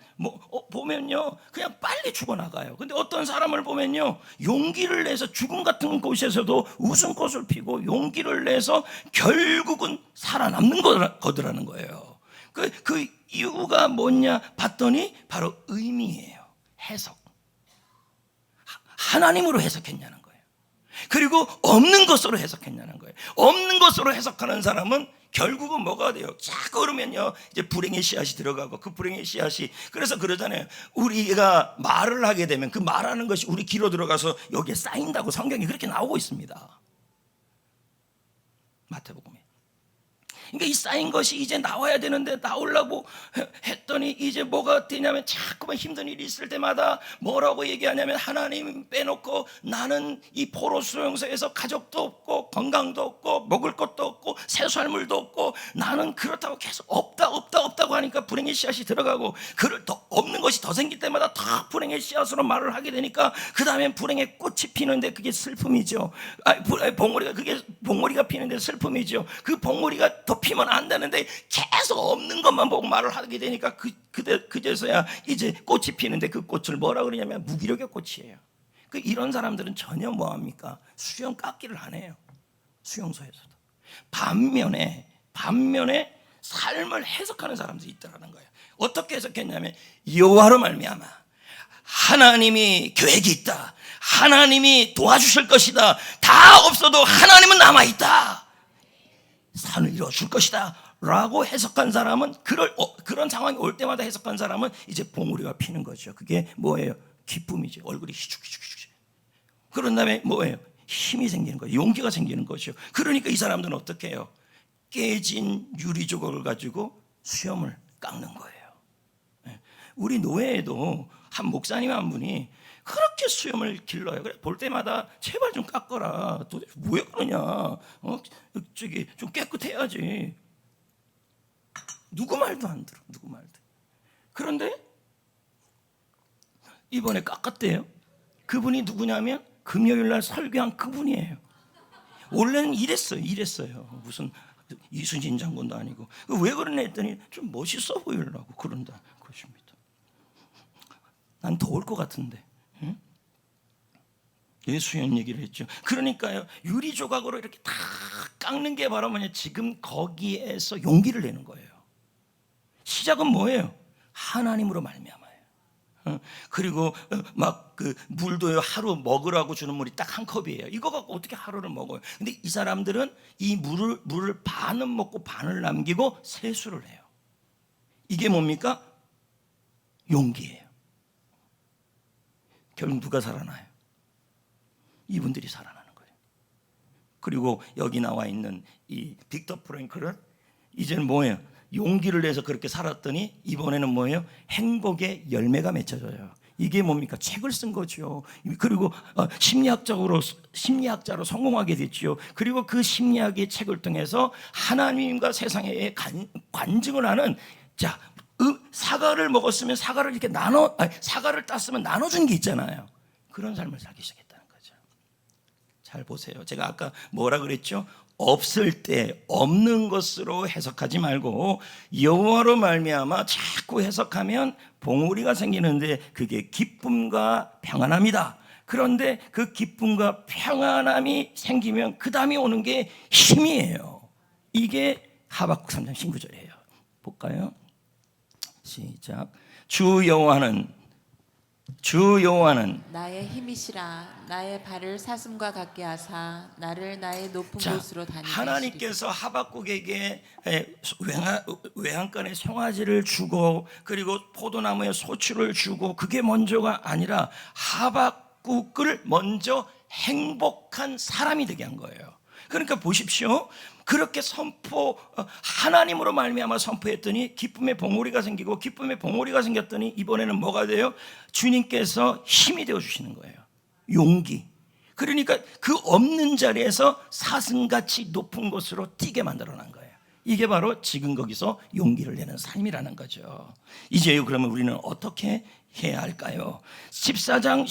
그냥 빨리 죽어나가요. 근데 어떤 사람을 보면요 용기를 내서 죽음 같은 곳에서도 웃음꽃을 피고 용기를 내서 결국은 살아남는 거더라는 거예요. 그 이유가 뭐냐 봤더니 바로 의미예요. 해석. 하나님으로 해석했냐는 거예요. 그리고 없는 것으로 해석했냐는 거예요. 없는 것으로 해석하는 사람은 결국은 뭐가 돼요? 자꾸 그러면요 이제 불행의 씨앗이 들어가고, 그 불행의 씨앗이, 그래서 그러잖아요. 우리가 말을 하게 되면 그 말하는 것이 우리 귀로 들어가서 여기에 쌓인다고 성경이 그렇게 나오고 있습니다. 마태복음에. 그러니까 이 쌓인 것이 이제 나와야 되는데 나오려고 했더니 이제 뭐가 되냐면 자꾸만 힘든 일이 있을 때마다 뭐라고 얘기하냐면, 하나님 빼놓고 나는 이 포로 수용소에서 가족도 없고 건강도 없고 먹을 것도 없고 세수할물도 없고 나는 그렇다고 계속 없다고 하니까 불행의 씨앗이 들어가고, 더 없는 것이 더 생길 때마다 다 불행의 씨앗으로 말을 하게 되니까 그 다음엔 불행의 꽃이 피는데 그게 슬픔이죠. 봉오리가 피는데 슬픔이죠. 그 봉오리가 더 피면 안 되는데 계속 없는 것만 보고 말을 하게 되니까 그제서야 이제 꽃이 피는데, 그 꽃을 뭐라 그러냐면 무기력의 꽃이에요. 이런 사람들은 전혀 뭐합니까? 수영 깎기를 안 해요. 수용소에서도. 반면에 삶을 해석하는 사람들이 있다는 거예요. 어떻게 해석했냐면 여호와로 말미암아 하나님이 계획이 있다, 하나님이 도와주실 것이다, 다 없어도 하나님은 남아있다, 산을 이루어줄 것이다 라고 해석한 사람은, 그런 상황이 올 때마다 해석한 사람은 이제 봉우리가 피는 거죠. 그게 뭐예요? 기쁨이죠. 얼굴이 희죽희죽. 그런 다음에 뭐예요? 힘이 생기는 거예요. 용기가 생기는 거죠. 그러니까 이 사람들은 어떻게 해요? 깨진 유리 조각을 가지고 수염을 깎는 거예요. 우리 노예에도 한 목사님 한 분이 그렇게 수염을 길러요. 그래 볼 때마다 제발 좀 깎아라. 도대체 왜 그러냐? 저기 좀 깨끗해야지. 누구 말도 안 들어. 누구 말도. 그런데 이번에 깎았대요. 그분이 누구냐면 금요일 날 설교한 그분이에요. 원래는 이랬어요. 무슨 이순신 장군도 아니고. 왜 그러냐 했더니 좀 멋있어 보이려고 그런다 것입니다. 난 더울 것 같은데. 응? 수염 얘기를 했죠. 그러니까요, 유리 조각으로 이렇게 다 깎는 게 바로 뭐냐, 지금 거기에서 용기를 내는 거예요. 시작은 뭐예요? 하나님으로 말미암아요. 그리고 막 그 물도요, 하루 먹으라고 주는 물이 딱 한 컵이에요. 이거 갖고 어떻게 하루를 먹어요? 근데 이 사람들은 이 물을 반은 먹고 반을 남기고 세수를 해요. 이게 뭡니까? 용기예요. 결국 누가 살아나요? 이분들이 살아나는 거예요. 그리고 여기 나와 있는 이 빅터 프랭클은 이제는 뭐예요? 용기를 내서 그렇게 살았더니 이번에는 뭐예요? 행복의 열매가 맺혀져요. 이게 뭡니까? 책을 쓴 거죠. 그리고 심리학자로 성공하게 됐죠. 그리고 그 심리학의 책을 통해서 하나님과 세상에 관증을 하는, 자, 사과를 먹었으면 사과를 이렇게 사과를 땄으면 나눠준 게 있잖아요. 그런 삶을 살기 시작했다는 거죠. 잘 보세요. 제가 아까 뭐라 그랬죠? 없을 때 없는 것으로 해석하지 말고 여호와로 말미암아 자꾸 해석하면 봉우리가 생기는데 그게 기쁨과 평안함이다. 그런데 그 기쁨과 평안함이 생기면 그 다음에 오는 게 힘이에요. 이게 하박국 3장 19절이에요. 볼까요? 시작. 주 여호와는 나의 힘이시라. 나의 발을 사슴과 같게 하사 나를 나의 높은 곳으로 다니게 하시리라. 하나님께서 하박국에게 외양간에 송아지를 주고 그리고 포도나무에 소출을 주고 그게 먼저가 아니라 하박국을 먼저 행복한 사람이 되게 한 거예요. 그러니까 보십시오. 그렇게 하나님으로 말미암아 선포했더니 기쁨의 봉우리가 생기고 기쁨의 봉우리가 생겼더니 이번에는 뭐가 돼요? 주님께서 힘이 되어 주시는 거예요. 용기. 그러니까 그 없는 자리에서 사슴같이 높은 곳으로 뛰게 만들어 놓은 거예요. 이게 바로 지금 거기서 용기를 내는 삶이라는 거죠. 이제 그러면 우리는 어떻게 해야 할까요? 14절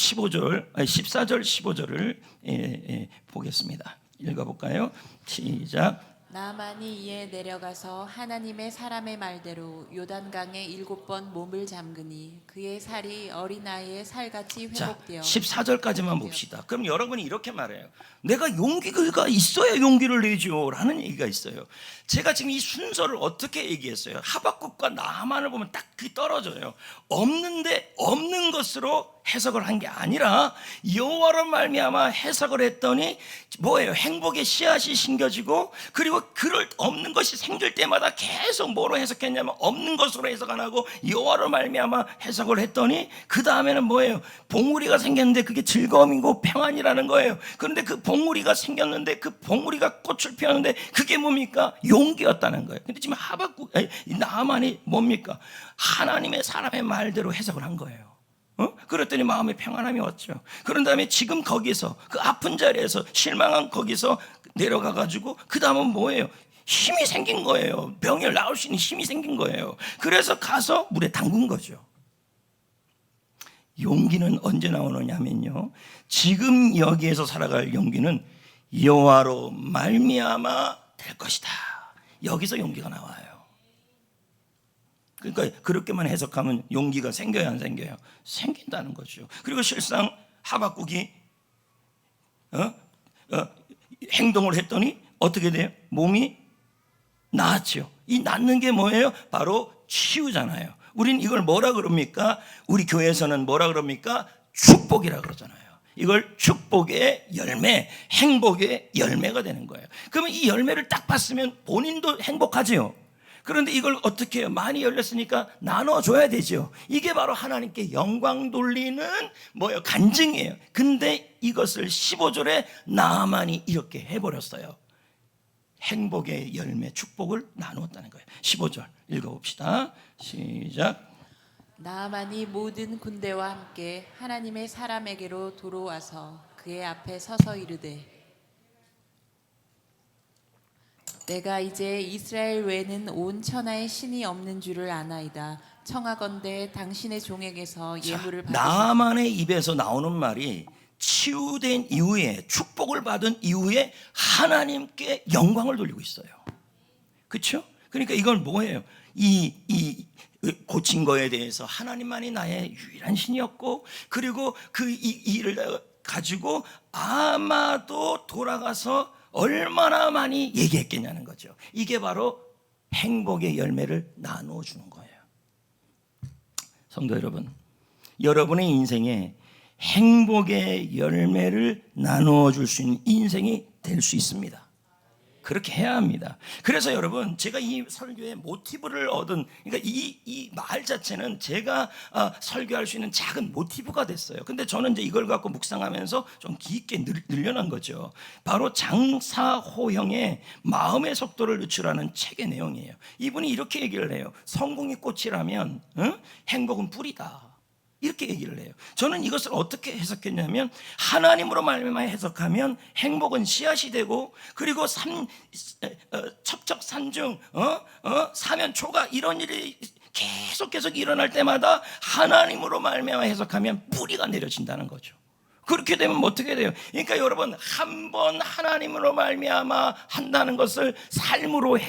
15절을 보겠습니다. 읽어볼까요? 시작. 나만이 이에 내려가서 하나님의 사람의 말대로 요단강에 7번 몸을 잠그니 그의 살이 어린아이의 살같이 회복되어. 14절까지만 봅시다. 그럼 여러분이 이렇게 말해요. 내가 용기가 있어야 용기를 내죠 라는 얘기가 있어요. 제가 지금 이 순서를 어떻게 얘기했어요? 하박국과 나만을 보면 딱 그 떨어져요. 없는데 없는 것으로 해석을 한 게 아니라 여호와로 말미암아 해석을 했더니 뭐예요? 행복의 씨앗이 심겨지고 그리고 그럴 없는 것이 생길 때마다 계속 뭐로 해석했냐면 없는 것으로 해석 안 하고 여호와로 말미암아 해석을 했더니 그 다음에는 뭐예요? 봉우리가 생겼는데 그게 즐거움이고 평안이라는 거예요. 그런데 그 봉우리가 생겼는데 그 봉우리가 꽃을 피웠는데 그게 뭡니까? 용기였다는 거예요. 근데 지금 나만이 뭡니까? 하나님의 사람의 말대로 해석을 한 거예요. 그랬더니 마음에 평안함이 왔죠. 그런 다음에 지금 거기서 그 아픈 자리에서 실망한 거기서 내려가 가지고 그 다음은 뭐예요? 힘이 생긴 거예요. 병을 나을 수 있는 힘이 생긴 거예요. 그래서 가서 물에 담근 거죠. 용기는 언제 나오느냐면요, 지금 여기에서 살아갈 용기는 여호와로 말미암아 될 것이다. 여기서 용기가 나와요. 그러니까 그렇게만 해석하면 용기가 생겨야 안 생겨요? 생긴다는 거죠. 그리고 실상 하박국이 행동을 했더니 어떻게 돼요? 몸이 나았죠. 이 낫는 게 뭐예요? 바로 치유잖아요. 우린 이걸 뭐라 그럽니까? 우리 교회에서는 뭐라 그럽니까? 축복이라 그러잖아요. 이걸 축복의 열매, 행복의 열매가 되는 거예요. 그러면 이 열매를 딱 봤으면 본인도 행복하지요. 그런데 이걸 어떻게 해요? 많이 열렸으니까 나눠줘야 되죠. 이게 바로 하나님께 영광 돌리는 뭐예요? 간증이에요. 근데 이것을 15절에 나만이 이렇게 해버렸어요. 행복의 열매, 축복을 나누었다는 거예요. 15절 읽어봅시다. 시작. 나아만이 모든 군대와 함께 하나님의 사람에게로 돌아와서 그의 앞에 서서 이르되 내가 이제 이스라엘 외에는 온 천하에 신이 없는 줄을 아나이다. 청하건대 당신의 종에게서 예물을 받으소서. 나아만의 입에서 나오는 말이 치유된 이후에, 축복을 받은 이후에 하나님께 영광을 돌리고 있어요. 그렇죠? 그러니까 이건 뭐예요? 이 고친 거에 대해서 하나님만이 나의 유일한 신이었고, 그리고 그 일을 가지고 아마도 돌아가서 얼마나 많이 얘기했겠냐는 거죠. 이게 바로 행복의 열매를 나누어 주는 거예요. 성도 여러분, 여러분의 인생에 행복의 열매를 나누어 줄 수 있는 인생이 될 수 있습니다. 그렇게 해야 합니다. 그래서 여러분, 제가 이 설교의 모티브를 얻은, 그러니까 이 말 자체는 제가 설교할 수 있는 작은 모티브가 됐어요. 근데 저는 이제 이걸 갖고 묵상하면서 좀 깊게 늘려난 거죠. 바로 장사호형의 마음의 속도를 늦추라는 책의 내용이에요. 이분이 이렇게 얘기를 해요. 성공이 꽃이라면 행복은 뿌리다. 이렇게 얘기를 해요. 저는 이것을 어떻게 해석했냐면, 하나님으로 말미암아 해석하면 행복은 씨앗이 되고, 그리고 첩첩산중 사면초가 이런 일이 계속 일어날 때마다 하나님으로 말미암아 해석하면 뿌리가 내려진다는 거죠. 그렇게 되면 어떻게 돼요? 그러니까 여러분, 한 번 하나님으로 말미암아 한다는 것을 삶을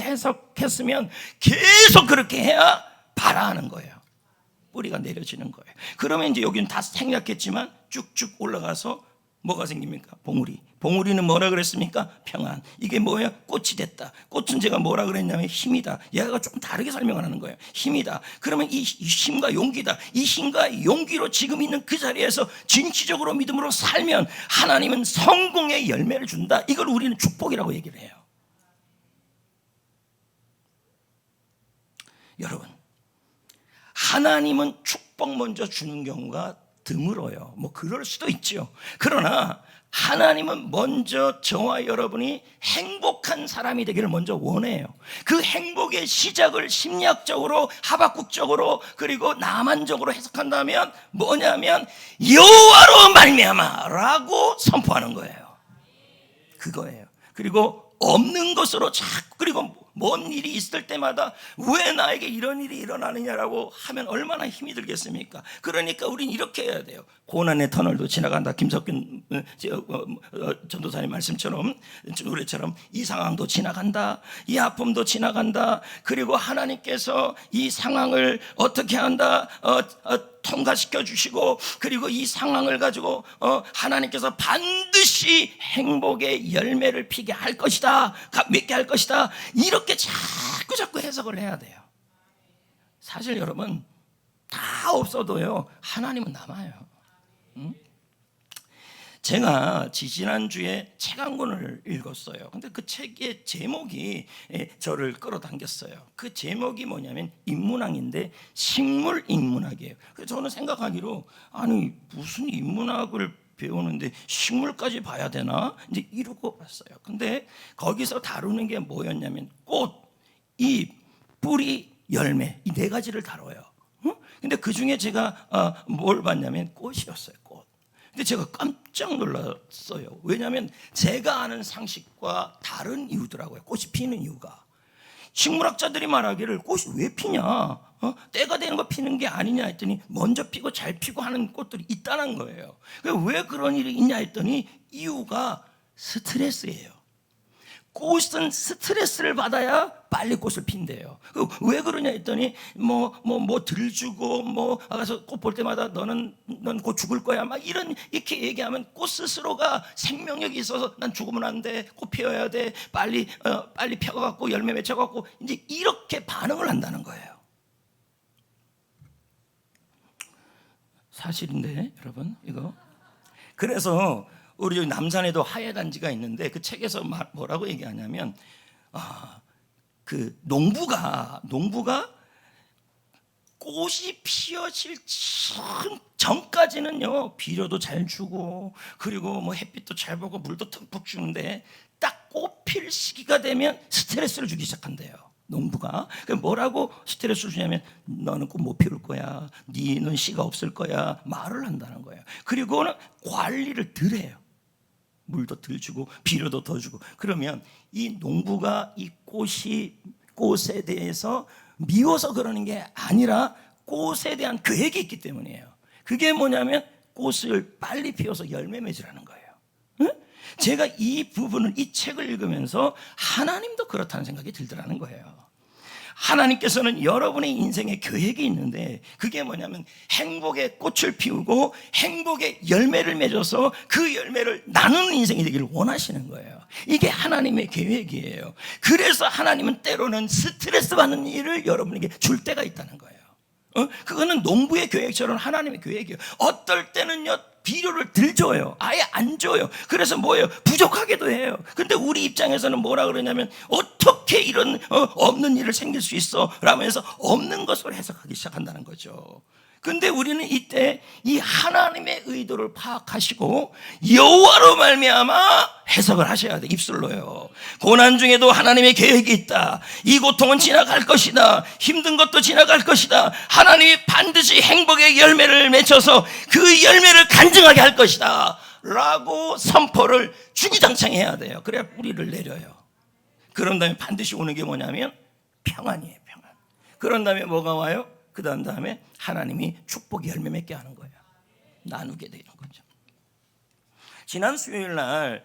해석했으면 계속 그렇게 해야 발아하는 거예요. 뿌리가 내려지는 거예요. 그러면 이제 여기는 다 생략했지만 쭉쭉 올라가서 뭐가 생깁니까? 봉우리는 뭐라 그랬습니까? 평안. 이게 뭐예요? 꽃이 됐다. 꽃은 제가 뭐라 그랬냐면 힘이다. 얘가 좀 다르게 설명을 하는 거예요. 힘이다. 그러면 이 힘과 용기다. 이 힘과 용기로 지금 있는 그 자리에서 진취적으로 믿음으로 살면 하나님은 성공의 열매를 준다. 이걸 우리는 축복이라고 얘기를 해요. 여러분, 하나님은 축복 먼저 주는 경우가 드물어요. 뭐 그럴 수도 있죠. 그러나 하나님은 먼저 저와 여러분이 행복한 사람이 되기를 먼저 원해요. 그 행복의 시작을 심리학적으로, 하박국적으로, 그리고 나만적으로 해석한다면 뭐냐면 여호와로 말미암아라고 선포하는 거예요. 그거예요. 그리고 없는 것으로 자꾸, 그리고 뭔 일이 있을 때마다 왜 나에게 이런 일이 일어나느냐라고 하면 얼마나 힘이 들겠습니까? 그러니까 우린 이렇게 해야 돼요. 고난의 터널도 지나간다. 김석균 전도사님 말씀처럼, 노래처럼 이 상황도 지나간다. 이 아픔도 지나간다. 그리고 하나님께서 이 상황을 어떻게 한다? 통과시켜 주시고, 그리고 이 상황을 가지고 하나님께서 반드시 행복의 열매를 피게 할 것이다, 맺게 할 것이다, 이렇게 자꾸 해석을 해야 돼요. 사실 여러분, 다 없어도요 하나님은 남아요. 제가 지지난주에 책 한 권을 읽었어요. 근데 그 책의 제목이 저를 끌어당겼어요. 그 제목이 뭐냐면 인문학인데 식물 인문학이에요. 그래서 저는 생각하기로, 아니 무슨 인문학을 배우는데 식물까지 봐야 되나? 이제 이러고 봤어요. 근데 거기서 다루는 게 뭐였냐면 꽃, 잎, 뿌리, 열매, 이 네 가지를 다뤄요. 근데 그 중에 제가 뭘 봤냐면 꽃이었어요. 꽃. 근데 제가 깜짝 놀랐어요. 왜냐하면 제가 아는 상식과 다른 이유더라고요. 꽃이 피는 이유가. 식물학자들이 말하기를 꽃이 왜 피냐? 때가 되는 거 피는 게 아니냐 했더니 먼저 피고 잘 피고 하는 꽃들이 있다는 거예요. 왜 그런 일이 있냐 했더니 이유가 스트레스예요. 꽃은 스트레스를 받아야 빨리 꽃을 핀대요. 왜 그러냐 했더니 들 주고 가서 꽃 볼 때마다 넌 곧 죽을 거야, 막 이렇게 얘기하면 꽃 스스로가 생명력이 있어서 난 죽으면 안 돼, 꽃 피워야 돼, 빨리 펴갖고 열매 맺혀갖고 이제 이렇게 반응을 한다는 거예요. 사실인데 여러분, 이거. 그래서 우리 여기 남산에도 하예단지가 있는데 그 책에서 뭐라고 얘기하냐면, 그 농부가 꽃이 피어질 전까지는요 비료도 잘 주고, 그리고 햇빛도 잘 보고 물도 듬뿍 주는데 딱 꽃 꽃필 시기가 되면 스트레스를 주기 시작한대요. 농부가. 뭐라고 스트레스를 주냐면 너는 꽃 못 피울 거야, 너는 씨가 없을 거야, 말을 한다는 거예요. 그리고는 관리를 덜 해요. 물도 덜 주고 비료도 더 주고. 그러면 이 농부가 이 꽃에 대해서 미워서 그러는 게 아니라 꽃에 대한 계획이 있기 때문이에요. 그게 뭐냐면 꽃을 빨리 피워서 열매 맺으라는 거예요. 응? 제가 이 부분을, 이 책을 읽으면서 하나님도 그렇다는 생각이 들더라는 거예요. 하나님께서는 여러분의 인생에 계획이 있는데 그게 뭐냐면 행복의 꽃을 피우고 행복의 열매를 맺어서 그 열매를 나누는 인생이 되기를 원하시는 거예요. 이게 하나님의 계획이에요. 그래서 하나님은 때로는 스트레스 받는 일을 여러분에게 줄 때가 있다는 거예요. 그거는 농부의 계획처럼 하나님의 계획이에요. 어떨 때는요, 비료를 덜 줘요. 아예 안 줘요. 그래서 뭐예요? 부족하게도 해요. 근데 우리 입장에서는 뭐라 그러냐면 어떻게 이런 없는 일을 생길 수 있어? 라면서 없는 것으로 해석하기 시작한다는 거죠. 근데 우리는 이때 이 하나님의 의도를 파악하시고 여호와로 말미암아 해석을 하셔야 돼. 입술로요. 고난 중에도 하나님의 계획이 있다. 이 고통은 지나갈 것이다. 힘든 것도 지나갈 것이다. 하나님이 반드시 행복의 열매를 맺혀서 그 열매를 간증하게 할 것이다 라고 선포를 주구장창 해야 돼요. 그래야 뿌리를 내려요. 그런 다음에 반드시 오는 게 뭐냐면 평안이에요. 평안. 그런 다음에 뭐가 와요? 그 다음에 하나님이 축복의 열매 맺게 하는 거예요. 나누게 되는 거죠. 지난 수요일 날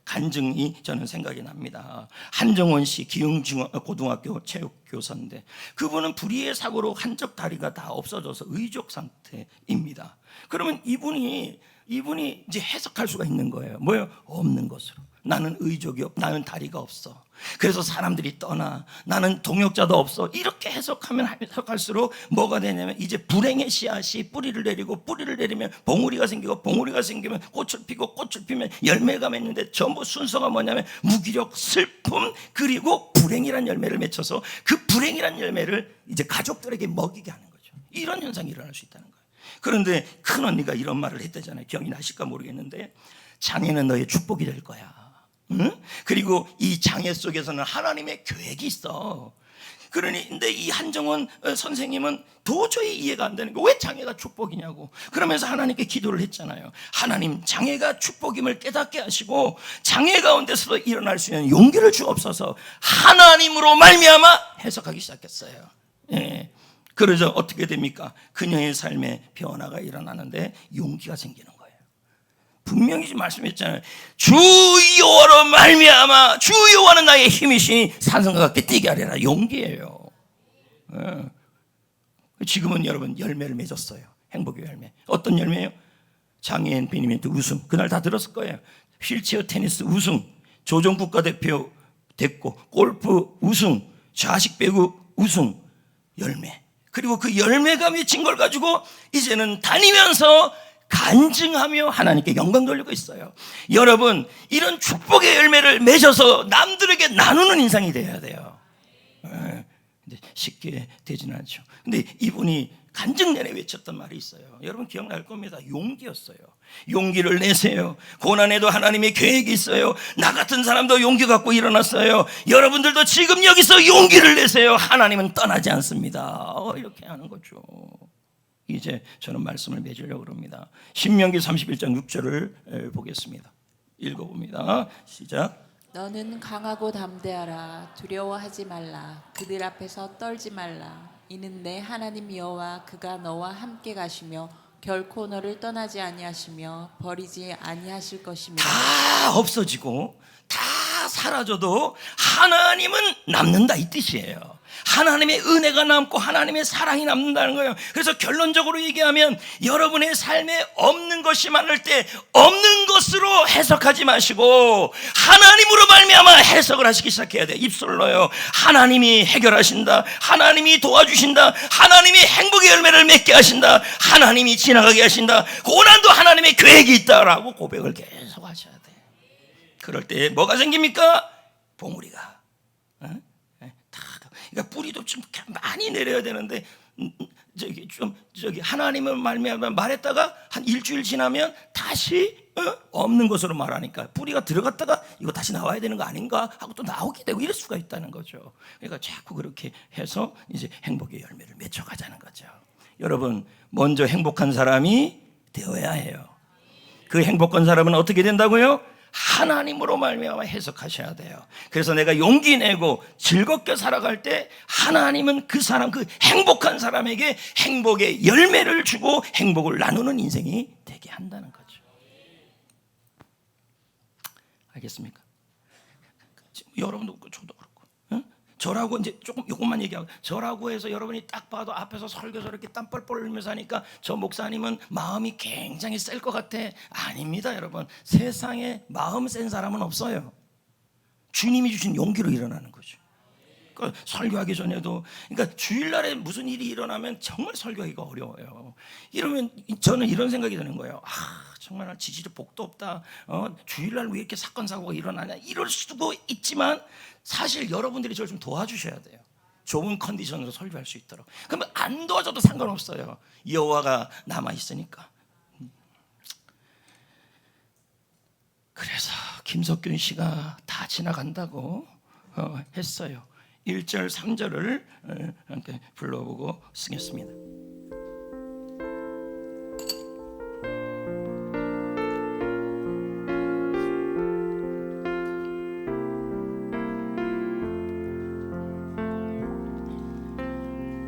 간증이 저는 생각이 납니다. 한정원 씨, 기흥고등학교 체육교사인데 그분은 불의의 사고로 한쪽 다리가 다 없어져서 의족 상태입니다. 그러면 이분이 이제 해석할 수가 있는 거예요. 뭐예요? 없는 것으로. 나는 나는 다리가 없어. 그래서 사람들이 떠나. 나는 동역자도 없어. 이렇게 해석할수록 뭐가 되냐면 이제 불행의 씨앗이 뿌리를 내리고 뿌리를 내리면 봉우리가 생기고 봉우리가 생기면 꽃을 피고 꽃을 피면 열매가 맺는데 전부 순서가 뭐냐면 무기력, 슬픔, 그리고 불행이란 열매를 맺혀서 그 불행이란 열매를 이제 가족들에게 먹이게 하는 거죠. 이런 현상이 일어날 수 있다는 거예요. 그런데 큰 언니가 이런 말을 했다잖아요. 기억이 나실까 모르겠는데 장애는 너의 축복이 될 거야. 응? 그리고 이 장애 속에서는 하나님의 계획이 있어. 그런데 이 한정원 선생님은 도저히 이해가 안 되는 거예요. 왜 장애가 축복이냐고. 그러면서 하나님께 기도를 했잖아요. 하나님, 장애가 축복임을 깨닫게 하시고 장애 가운데서도 일어날 수 있는 용기를 주옵소서. 하나님으로 말미암아 해석하기 시작했어요. 예. 그러자 어떻게 됩니까? 그녀의 삶에 변화가 일어나는데 용기가 생기는 거예요. 분명히 말씀했잖아요. 주 여호와로 말미암아, 주 여호와는 나의 힘이시니 산성과 같게 뛰게 하리라. 용기예요. 지금은 여러분 열매를 맺었어요. 행복의 열매. 어떤 열매예요? 장애인 배드민턴 우승. 그날 다 들었을 거예요. 휠체어 테니스 우승, 조정 국가대표 됐고, 골프 우승, 좌식 배구 우승. 열매. 그리고 그 열매가 맺힌 걸 가지고 이제는 다니면서 간증하며 하나님께 영광 돌리고 있어요. 여러분, 이런 축복의 열매를 맺어서 남들에게 나누는 인상이 되어야 돼요. 근데 쉽게 되지는 않죠. 근데 이분이 간증 내내 외쳤던 말이 있어요. 여러분 기억날 겁니다. 용기였어요. 용기를 내세요. 고난에도 하나님의 계획이 있어요. 나 같은 사람도 용기 갖고 일어났어요. 여러분들도 지금 여기서 용기를 내세요. 하나님은 떠나지 않습니다. 이렇게 하는 거죠. 이제 저는 말씀을 맺으려고 합니다. 신명기 31장 6절을 보겠습니다. 읽어봅니다. 시작. 너는 강하고 담대하라. 두려워하지 말라. 그들 앞에서 떨지 말라. 이는 내 하나님 여호와 그가 너와 함께 가시며 결코 너를 떠나지 아니하시며 버리지 아니하실 것이며. 다 없어지고 다 사라져도 하나님은 남는다 이 뜻이에요. 하나님의 은혜가 남고 하나님의 사랑이 남는다는 거예요. 그래서 결론적으로 얘기하면 여러분의 삶에 없는 것이 많을 때 없는 것으로 해석하지 마시고 하나님으로 말미암아 해석을 하시기 시작해야 돼요. 입술로요. 하나님이 해결하신다. 하나님이 도와주신다. 하나님이 행복의 열매를 맺게 하신다. 하나님이 지나가게 하신다. 고난도 하나님의 계획이 있다라고 고백을 계속 하셔야 돼요. 그럴 때 뭐가 생깁니까? 봉우리가. 그러니까 뿌리도 좀 많이 내려야 되는데 하나님을 말미암아 말했다가 한 일주일 지나면 다시 없는 것으로 말하니까 뿌리가 들어갔다가 이거 다시 나와야 되는 거 아닌가 하고 또 나오게 되고 이럴 수가 있다는 거죠. 그러니까 자꾸 그렇게 해서 이제 행복의 열매를 맺혀가자는 거죠. 여러분, 먼저 행복한 사람이 되어야 해요. 그 행복한 사람은 어떻게 된다고요? 하나님으로 말미암아 해석하셔야 돼요. 그래서 내가 용기 내고 즐겁게 살아갈 때 하나님은 그 사람, 그 행복한 사람에게 행복의 열매를 주고 행복을 나누는 인생이 되게 한다는 거죠. 알겠습니까? 여러분도 그렇고 저도 그렇고, 저라고 이제 조금 이것만 얘기하고, 저라고 해서 여러분이 딱 봐도 앞에서 설교서 이렇게 땀 뻘뻘 흘리면서 하니까 저 목사님은 마음이 굉장히 셀 것 같아. 아닙니다, 여러분. 세상에 마음 센 사람은 없어요. 주님이 주신 용기로 일어나는 거죠. 그러니까 설교하기 전에도, 그러니까 주일날에 무슨 일이 일어나면 정말 설교하기가 어려워요. 이러면 저는 이런 생각이 드는 거예요. 정말 지지리 복도 없다. 주일날 왜 이렇게 사건 사고가 일어나냐, 이럴 수도 있지만 사실 여러분들이 저를 좀 도와주셔야 돼요. 좋은 컨디션으로 설교할 수 있도록. 그러면 안 도와줘도 상관없어요. 여호와가 남아 있으니까. 그래서 김석균 씨가 다 지나간다고 했어요. 1절 3절을 함께 불러보고 쓰겠습니다.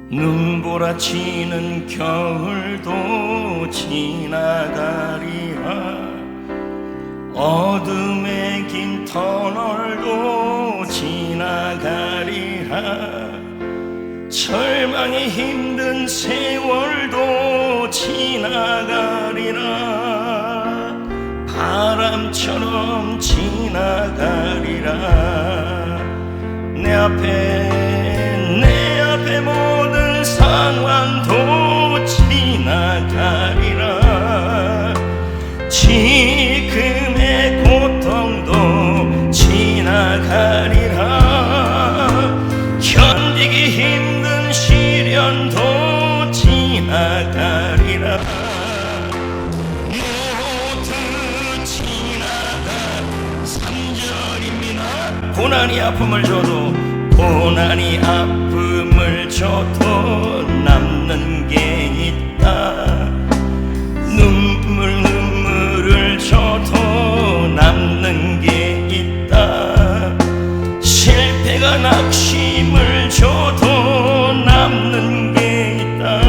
눈보라치는 겨울도 지나가리라. 어둠의 긴 터널도 지나가리라. 절망이 힘든 세월도 지나가리라. 바람처럼 지나가리라. 내 앞에 모든 상황도 지나가리라. 지금의 고통도 지나가리라. 견디기 힘든 시련도 지나가리라. 모두 지나가. 3절입니다. 고난이 아픔을 줘도, 고난이 아픔을 줘도 남는 게 있다. 눈물을 줘도 남는 게 있다. 실패가 낙심을 줘도 남는 게 있다.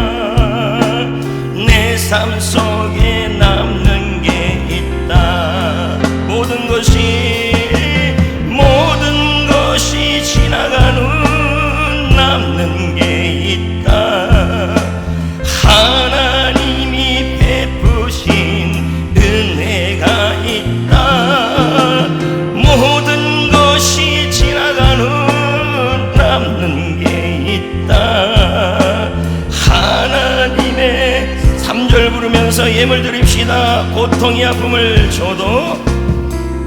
내 삶 속에 남는 게 있다. 모든 것이 지나가는 남는 게 있다. 하나님이 베푸신 은혜가 있다. 모든 것이 지나가는 남는 게 있다. 하나님의 3절 부르면서 예물 드립시다. 고통이 아픔을 줘도,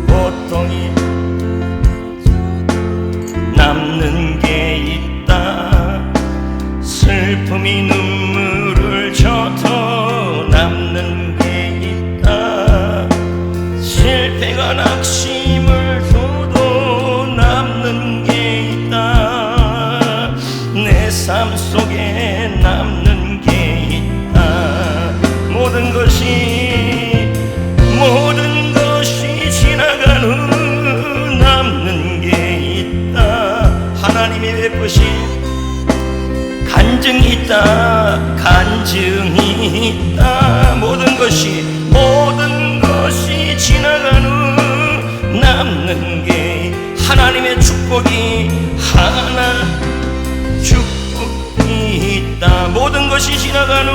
고통이 남는 게 있다. 슬픔이 눈물을 줘도 남는 게 있다. 실패가 낙심을 줘도 남는 게 있다. 내 삶 속에 남는 게 있다. 모든 것이 지나가는 남는 게 있다. 하나님이 베푸신 간증이 있다. 간증이 있다. 모든 것이 지나가는 남는 게, 하나님의 축복이 있다. 모든 것이 지나가는